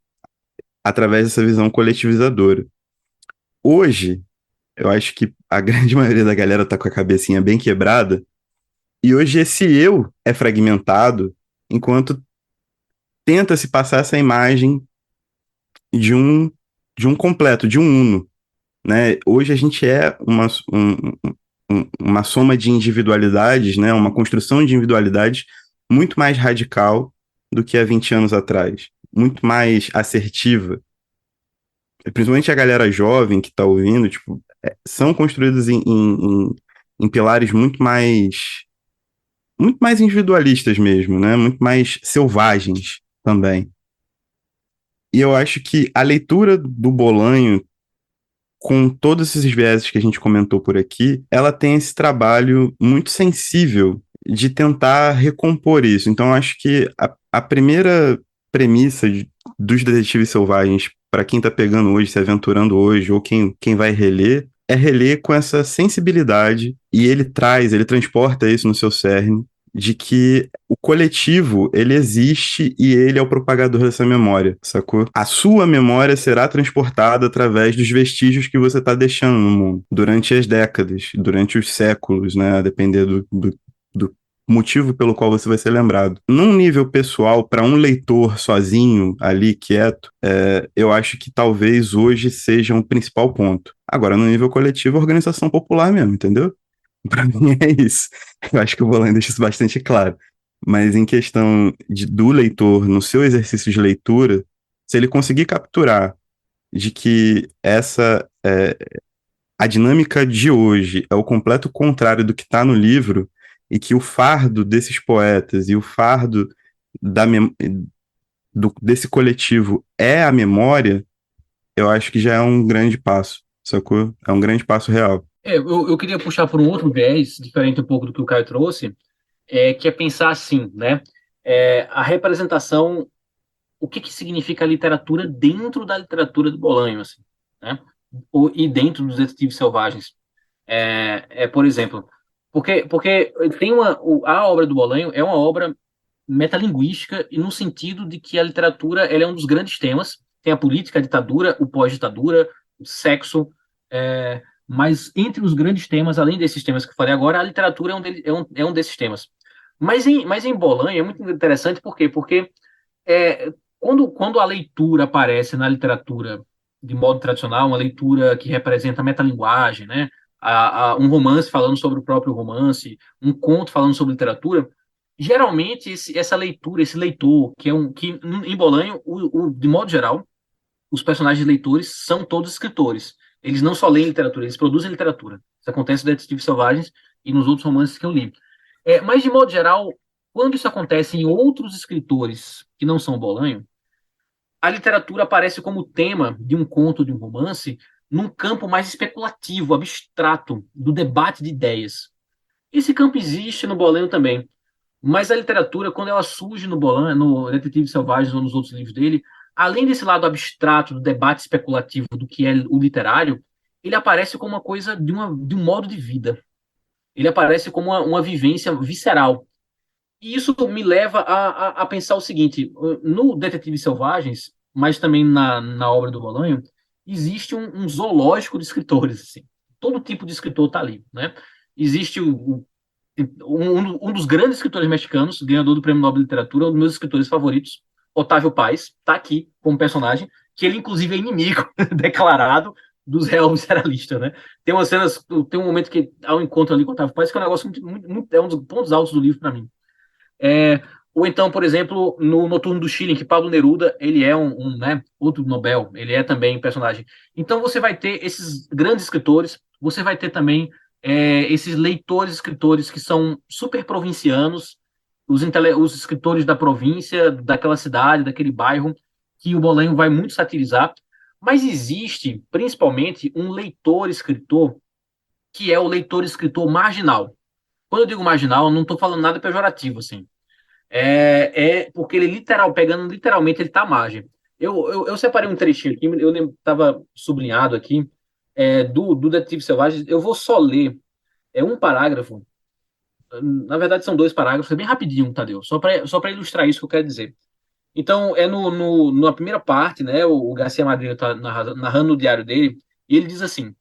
D: através dessa visão coletivizadora. Hoje, eu acho que a grande maioria da galera tá com a cabecinha bem quebrada e hoje esse eu é fragmentado enquanto tenta se passar essa imagem de um completo, de um uno, né? Hoje a gente é uma soma de individualidades, né? Uma construção de individualidades muito mais radical do que há 20 anos atrás, muito mais assertiva. Principalmente a galera jovem que está ouvindo, tipo, são construídos em pilares muito mais individualistas mesmo, né? Muito mais selvagens também. E eu acho que a leitura do Bolanho com todos esses vieses que a gente comentou por aqui, ela tem esse trabalho muito sensível de tentar recompor isso. Então, eu acho que a primeira premissa dos Detetives Selvagens, para quem está pegando hoje, se aventurando hoje, ou quem vai reler, é reler com essa sensibilidade, e ele transporta isso no seu cerne, de que o coletivo, ele existe e ele é o propagador dessa memória, sacou? A sua memória será transportada através dos vestígios que você está deixando no mundo, durante as décadas, durante os séculos, né? A depender do motivo pelo qual você vai ser lembrado. Num nível pessoal, para um leitor sozinho, ali, quieto, eu acho que talvez hoje seja um principal ponto. Agora, no nível coletivo, a organização popular mesmo, entendeu? Para mim é isso. Eu acho que o Bolan deixa isso bastante claro. Mas em questão do leitor, no seu exercício de leitura, se ele conseguir capturar de que a dinâmica de hoje é o completo contrário do que está no livro, e que o fardo desses poetas e o fardo da desse coletivo é a memória, eu acho que já é um grande passo, sacou? É um grande passo real.
C: Eu queria puxar por um outro viés, diferente um pouco do que o Caio trouxe, que é pensar assim, né? A representação, o que significa a literatura dentro da literatura do Bolanho, assim, né? E dentro dos Detetives Selvagens. Por exemplo, porque tem a obra do Bolanho é uma obra metalinguística e no sentido de que a literatura ela é um dos grandes temas. Tem a política, a ditadura, o pós-ditadura, o sexo, mas entre os grandes temas, além desses temas que eu falei agora, a literatura é um desses temas. Mas em Bolanho é muito interessante, por quê? Porque quando a leitura aparece na literatura de modo tradicional, uma leitura que representa a metalinguagem, né? Um romance falando sobre o próprio romance, um conto falando sobre literatura, geralmente essa leitura, esse leitor, que em Bolanho, de modo geral, os personagens leitores são todos escritores. Eles não só leem literatura, eles produzem literatura. Isso acontece no Detetives Selvagens e nos outros romances que eu li. Mas, de modo geral, quando isso acontece em outros escritores que não são Bolanho, a literatura aparece como tema de um conto, de um romance, num campo mais especulativo, abstrato, do debate de ideias. Esse campo existe no Bolanho também, mas a literatura, quando ela surge no Bolan, no Detetive Selvagens ou nos outros livros dele, além desse lado abstrato do debate especulativo do que é o literário, ele aparece como uma coisa de um modo de vida. Ele aparece como uma vivência visceral. E isso me leva a pensar o seguinte: no Detetive Selvagens, mas também na obra do Bolanho, existe um zoológico de escritores. Assim. Todo tipo de escritor está ali. Né? Existe um dos grandes escritores mexicanos, ganhador do Prêmio Nobel de Literatura, um dos meus escritores favoritos, Otávio Paz, está aqui como personagem, que ele inclusive é inimigo declarado dos real visceralistas, né? Tem umas cenas, tem um momento que há um encontro ali com o Otávio Paz que é um negócio é um dos pontos altos do livro para mim. Ou então, por exemplo, no Noturno do Chile, em que Pablo Neruda, ele é né, outro Nobel, ele é também personagem. Então você vai ter esses grandes escritores, você vai ter também esses leitores, escritores que são super provincianos, os escritores da província, daquela cidade, daquele bairro, que o Bolanho vai muito satirizar, mas existe, principalmente, um leitor-escritor, que é o leitor-escritor marginal. Quando eu digo marginal, eu não estou falando nada pejorativo, assim. Porque ele pegando literalmente, ele tá à margem. Eu separei um trechinho aqui, eu estava sublinhado aqui, do Detetive Selvagem. Eu vou só ler um parágrafo, na verdade são dois parágrafos, é bem rapidinho, Tadeu, só para ilustrar isso que eu quero dizer. Então, na primeira parte, né, o Garcia Madrid está narrando o diário dele, e ele diz assim: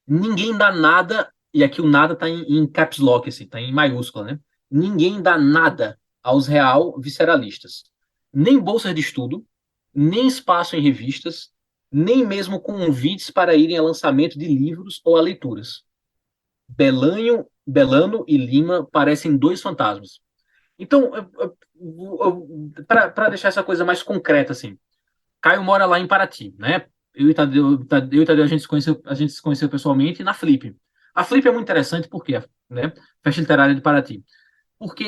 C: ninguém dá nada, e aqui o nada está em caps lock, assim, está em maiúscula, né? Ninguém dá nada aos real visceralistas. Nem bolsas de estudo, nem espaço em revistas, nem mesmo convites para irem a lançamento de livros ou a leituras. Belano e Lima parecem dois fantasmas. Então, para deixar essa coisa mais concreta, assim, Caio mora lá em Paraty, né? Eu e Tadeu, a gente se conheceu pessoalmente na Flip. A Flip é muito interessante porque, né? Festa Literária de Paraty. Porque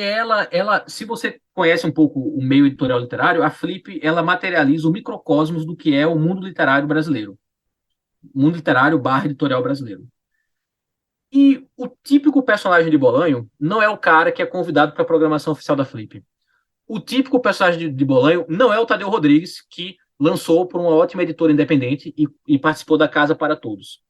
C: se você conhece um pouco o meio editorial literário, a Flip, ela materializa o microcosmos do que é o mundo literário brasileiro. mundo literário barra editorial brasileiro. E o típico personagem de Bolanho não é o cara que é convidado para a programação oficial da Flip. O típico personagem de Bolanho não é o Tadeu Rodrigues, que lançou por uma ótima editora independente e participou da Casa para Todos.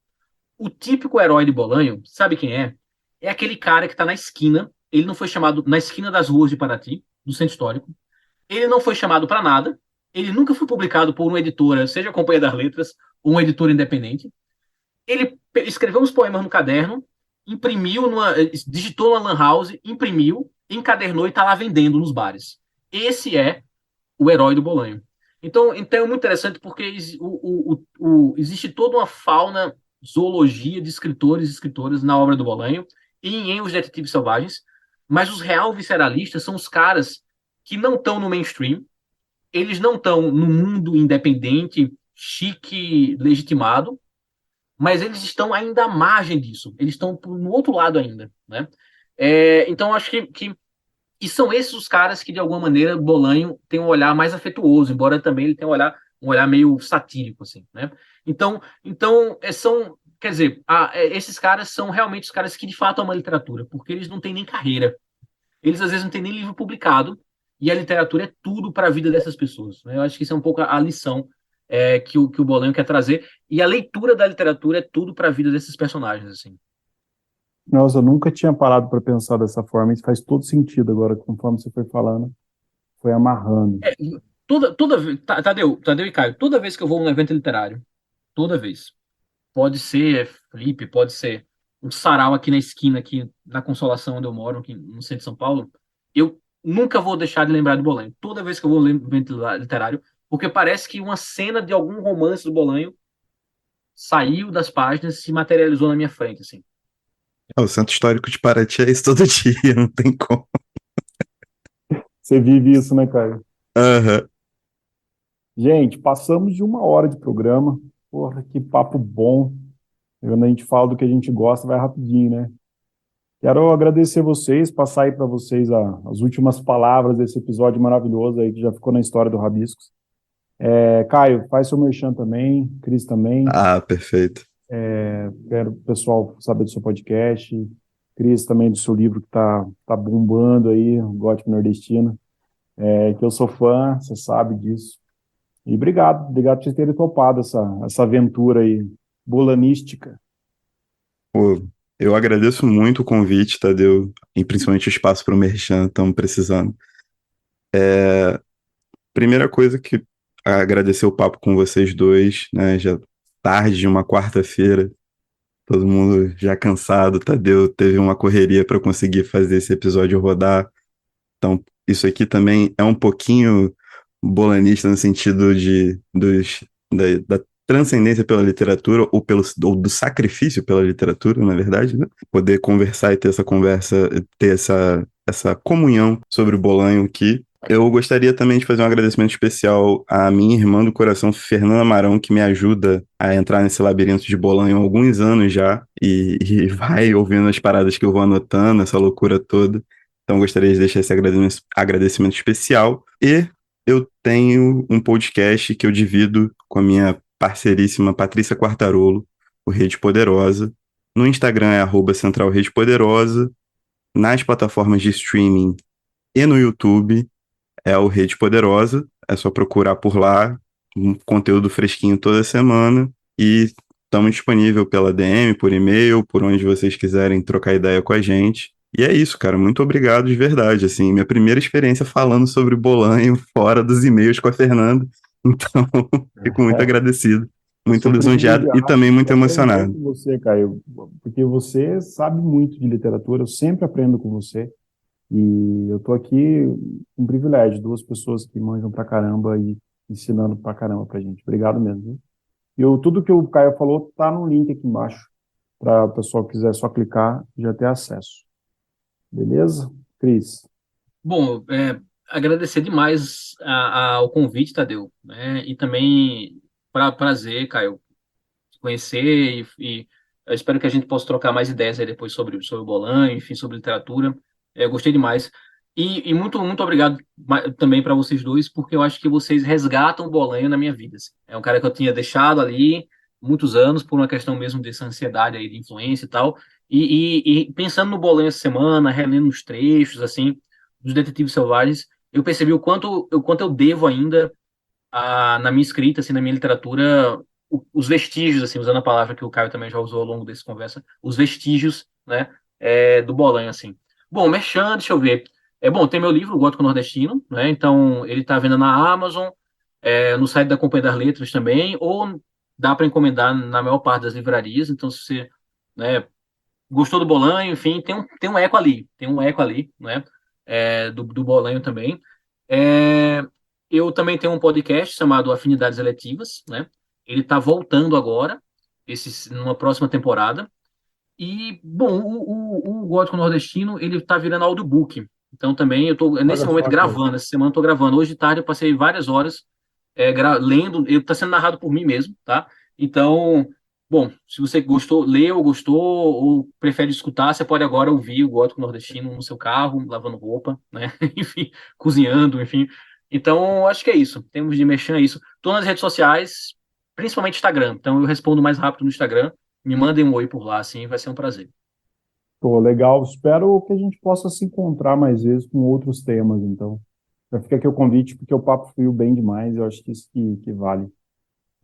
C: O típico herói de Bolanho, sabe quem é? É aquele cara que está na esquina. Ele não foi chamado na esquina das ruas de Paraty, do Centro Histórico. Ele não foi chamado para nada. Ele nunca foi publicado por uma editora, seja a Companhia das Letras ou uma editora independente. Ele escreveu uns poemas no caderno, digitou numa lan house, imprimiu, encadernou e está lá vendendo nos bares. Esse é o herói do Bolanho. Então é muito interessante porque existe toda uma fauna, zoologia de escritores e escritoras na obra do Bolanho e em Os Detetives Selvagens, mas os real visceralistas são os caras que não estão no mainstream, eles não estão no mundo independente, chique, legitimado, mas eles estão ainda à margem disso, eles estão no outro lado ainda, né? Então acho que e são esses os caras que, de alguma maneira, Bolanho tem um olhar mais afetuoso, embora também ele tenha um olhar meio satírico, assim, né? Então quer dizer, esses caras são realmente os caras que, de fato, amam a literatura, porque eles não têm nem carreira. Eles, às vezes, não têm nem livro publicado, e a literatura é tudo para a vida dessas pessoas, né? Eu acho que isso é um pouco a lição que o Bolanho quer trazer, e a leitura da literatura é tudo para a vida desses personagens, assim.
B: Nossa, eu nunca tinha parado para pensar dessa forma. Isso faz todo sentido agora, conforme você foi falando, foi amarrando.
C: Toda vez, Tadeu e Caio, toda vez que eu vou num evento literário, toda vez, pode ser Felipe, pode ser um sarau aqui na esquina, aqui na Consolação, onde eu moro, aqui no centro de São Paulo, eu nunca vou deixar de lembrar do Bolanho. Toda vez que eu vou num evento literário, porque parece que uma cena de algum romance do Bolanho saiu das páginas e se materializou na minha frente, assim.
D: O Centro Histórico de Paraty é isso todo dia, não tem como.
B: Você vive isso, né, Caio?
D: Aham.
B: Gente, passamos de 1 hora de programa. Porra, que papo bom. Quando a gente fala do que a gente gosta, vai rapidinho, né? Quero agradecer vocês, passar aí para vocês as últimas palavras desse episódio maravilhoso aí que já ficou na história do Rabiscos. Caio, faz seu merchan também, Cris também.
D: Ah, perfeito.
B: Quero o pessoal saber do seu podcast. Cris também do seu livro que tá bombando aí, o Gótico Nordestino. Que eu sou fã, você sabe disso. E obrigado por vocês terem topado essa aventura aí, bolanística.
D: Pô, eu agradeço muito o convite, Tadeu, e principalmente o espaço para o Merchan, estamos precisando. Primeira coisa que agradecer o papo com vocês dois, né? Já tarde de uma quarta-feira, todo mundo já cansado, Tadeu teve uma correria para conseguir fazer esse episódio rodar. Então, isso aqui também é um pouquinho bolanista no sentido da transcendência pela literatura ou do sacrifício pela literatura, na verdade, né? Poder conversar e ter essa conversa, ter essa comunhão sobre o Bolanho aqui. Eu gostaria também de fazer um agradecimento especial à minha irmã do coração, Fernanda Marão, que me ajuda a entrar nesse labirinto de Bolanho há alguns anos já e vai ouvindo as paradas que eu vou anotando, essa loucura toda. Então, gostaria de deixar esse agradecimento especial. E eu tenho um podcast que eu divido com a minha parceiríssima Patrícia Quartarolo, o Rede Poderosa. No Instagram é @CentralRedePoderosa. Nas plataformas de streaming e no YouTube é o Rede Poderosa. É só procurar por lá, um conteúdo fresquinho toda semana. E estamos disponíveis pela DM, por e-mail, por onde vocês quiserem trocar ideia com a gente. E é isso, cara. Muito obrigado de verdade. Assim, minha primeira experiência falando sobre Bolanho fora dos e-mails com a Fernanda. Então, fico muito agradecido, muito
B: Sou
D: lisonjeado e
B: privilegiado
D: também muito
B: de aprender
D: emocionado.
B: com você, Caio, porque você sabe muito de literatura, eu sempre aprendo com você. E eu tô aqui com um privilégio, 2 pessoas que manjam pra caramba e ensinando pra caramba pra gente. Obrigado mesmo. Viu? Tudo que o Caio falou tá no link aqui embaixo, para o pessoal que quiser só clicar e já ter acesso. Beleza? Cris?
C: Bom, agradecer demais ao convite, Tadeu, né? E também prazer, Caio, te conhecer e eu espero que a gente possa trocar mais ideias aí depois sobre o Bolanho, enfim, sobre literatura. Eu gostei demais. E muito, muito obrigado também para vocês dois, porque eu acho que vocês resgatam o Bolanho na minha vida, assim. É um cara que eu tinha deixado ali, muitos anos, por uma questão mesmo dessa ansiedade aí de influência e tal, e pensando no Bolanho essa semana, relendo os trechos, assim, dos Detetives Selvagens, eu percebi o quanto eu devo ainda na minha escrita, assim, na minha literatura, os vestígios, assim, usando a palavra que o Caio também já usou ao longo dessa conversa, os vestígios, né, do Bolanho, assim. Bom, Merchan, deixa eu ver. Bom, tem meu livro, O Gótico Nordestino, né, então ele está vendo na Amazon, no site da Companhia das Letras também, ou dá para encomendar na maior parte das livrarias, então se você, né, gostou do Bolanho, enfim, tem um eco ali, né, do Bolanho também. É, eu também tenho um podcast chamado Afinidades Eletivas, né? Ele está voltando agora, numa próxima temporada. E, bom, o Gótico Nordestino, ele está virando audiobook. Então, também, eu estou, nesse
B: Olha
C: momento,
B: só que legal.
C: gravando. Essa semana eu estou gravando. Hoje de tarde eu passei várias horas lendo. Ele está sendo narrado por mim mesmo, tá? Então, bom, se você gostou, leu, gostou, ou prefere escutar, você pode agora ouvir o Gótico Nordestino no seu carro, lavando roupa, né? Enfim, cozinhando, enfim. Então, acho que é isso. Temos de mexer é isso. Estou nas redes sociais, principalmente Instagram. Então, eu respondo mais rápido no Instagram. Me mandem um oi por lá, assim, vai ser um prazer.
B: Pô, legal. Espero que a gente possa se encontrar mais vezes com outros temas, então. Já fica aqui o convite, porque o papo fluiu bem demais. Eu acho que isso que vale.
D: Eu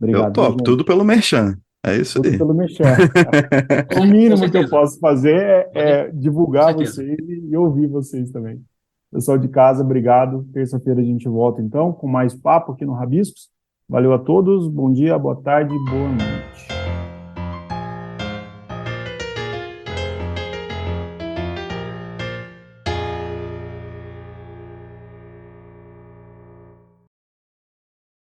B: Obrigado, viu,
D: topo, tudo
B: gente?
D: pelo Merchan. É isso
B: Tudo
D: aí.
B: pelo Mexer. O
C: Com
B: mínimo que eu
C: certeza.
B: posso fazer é
C: Com
B: divulgar
C: certeza.
B: vocês e ouvir vocês também. Pessoal de casa, obrigado. Terça-feira a gente volta, então, com mais papo aqui no Rabiscos. Valeu a todos. Bom dia, boa tarde, boa noite.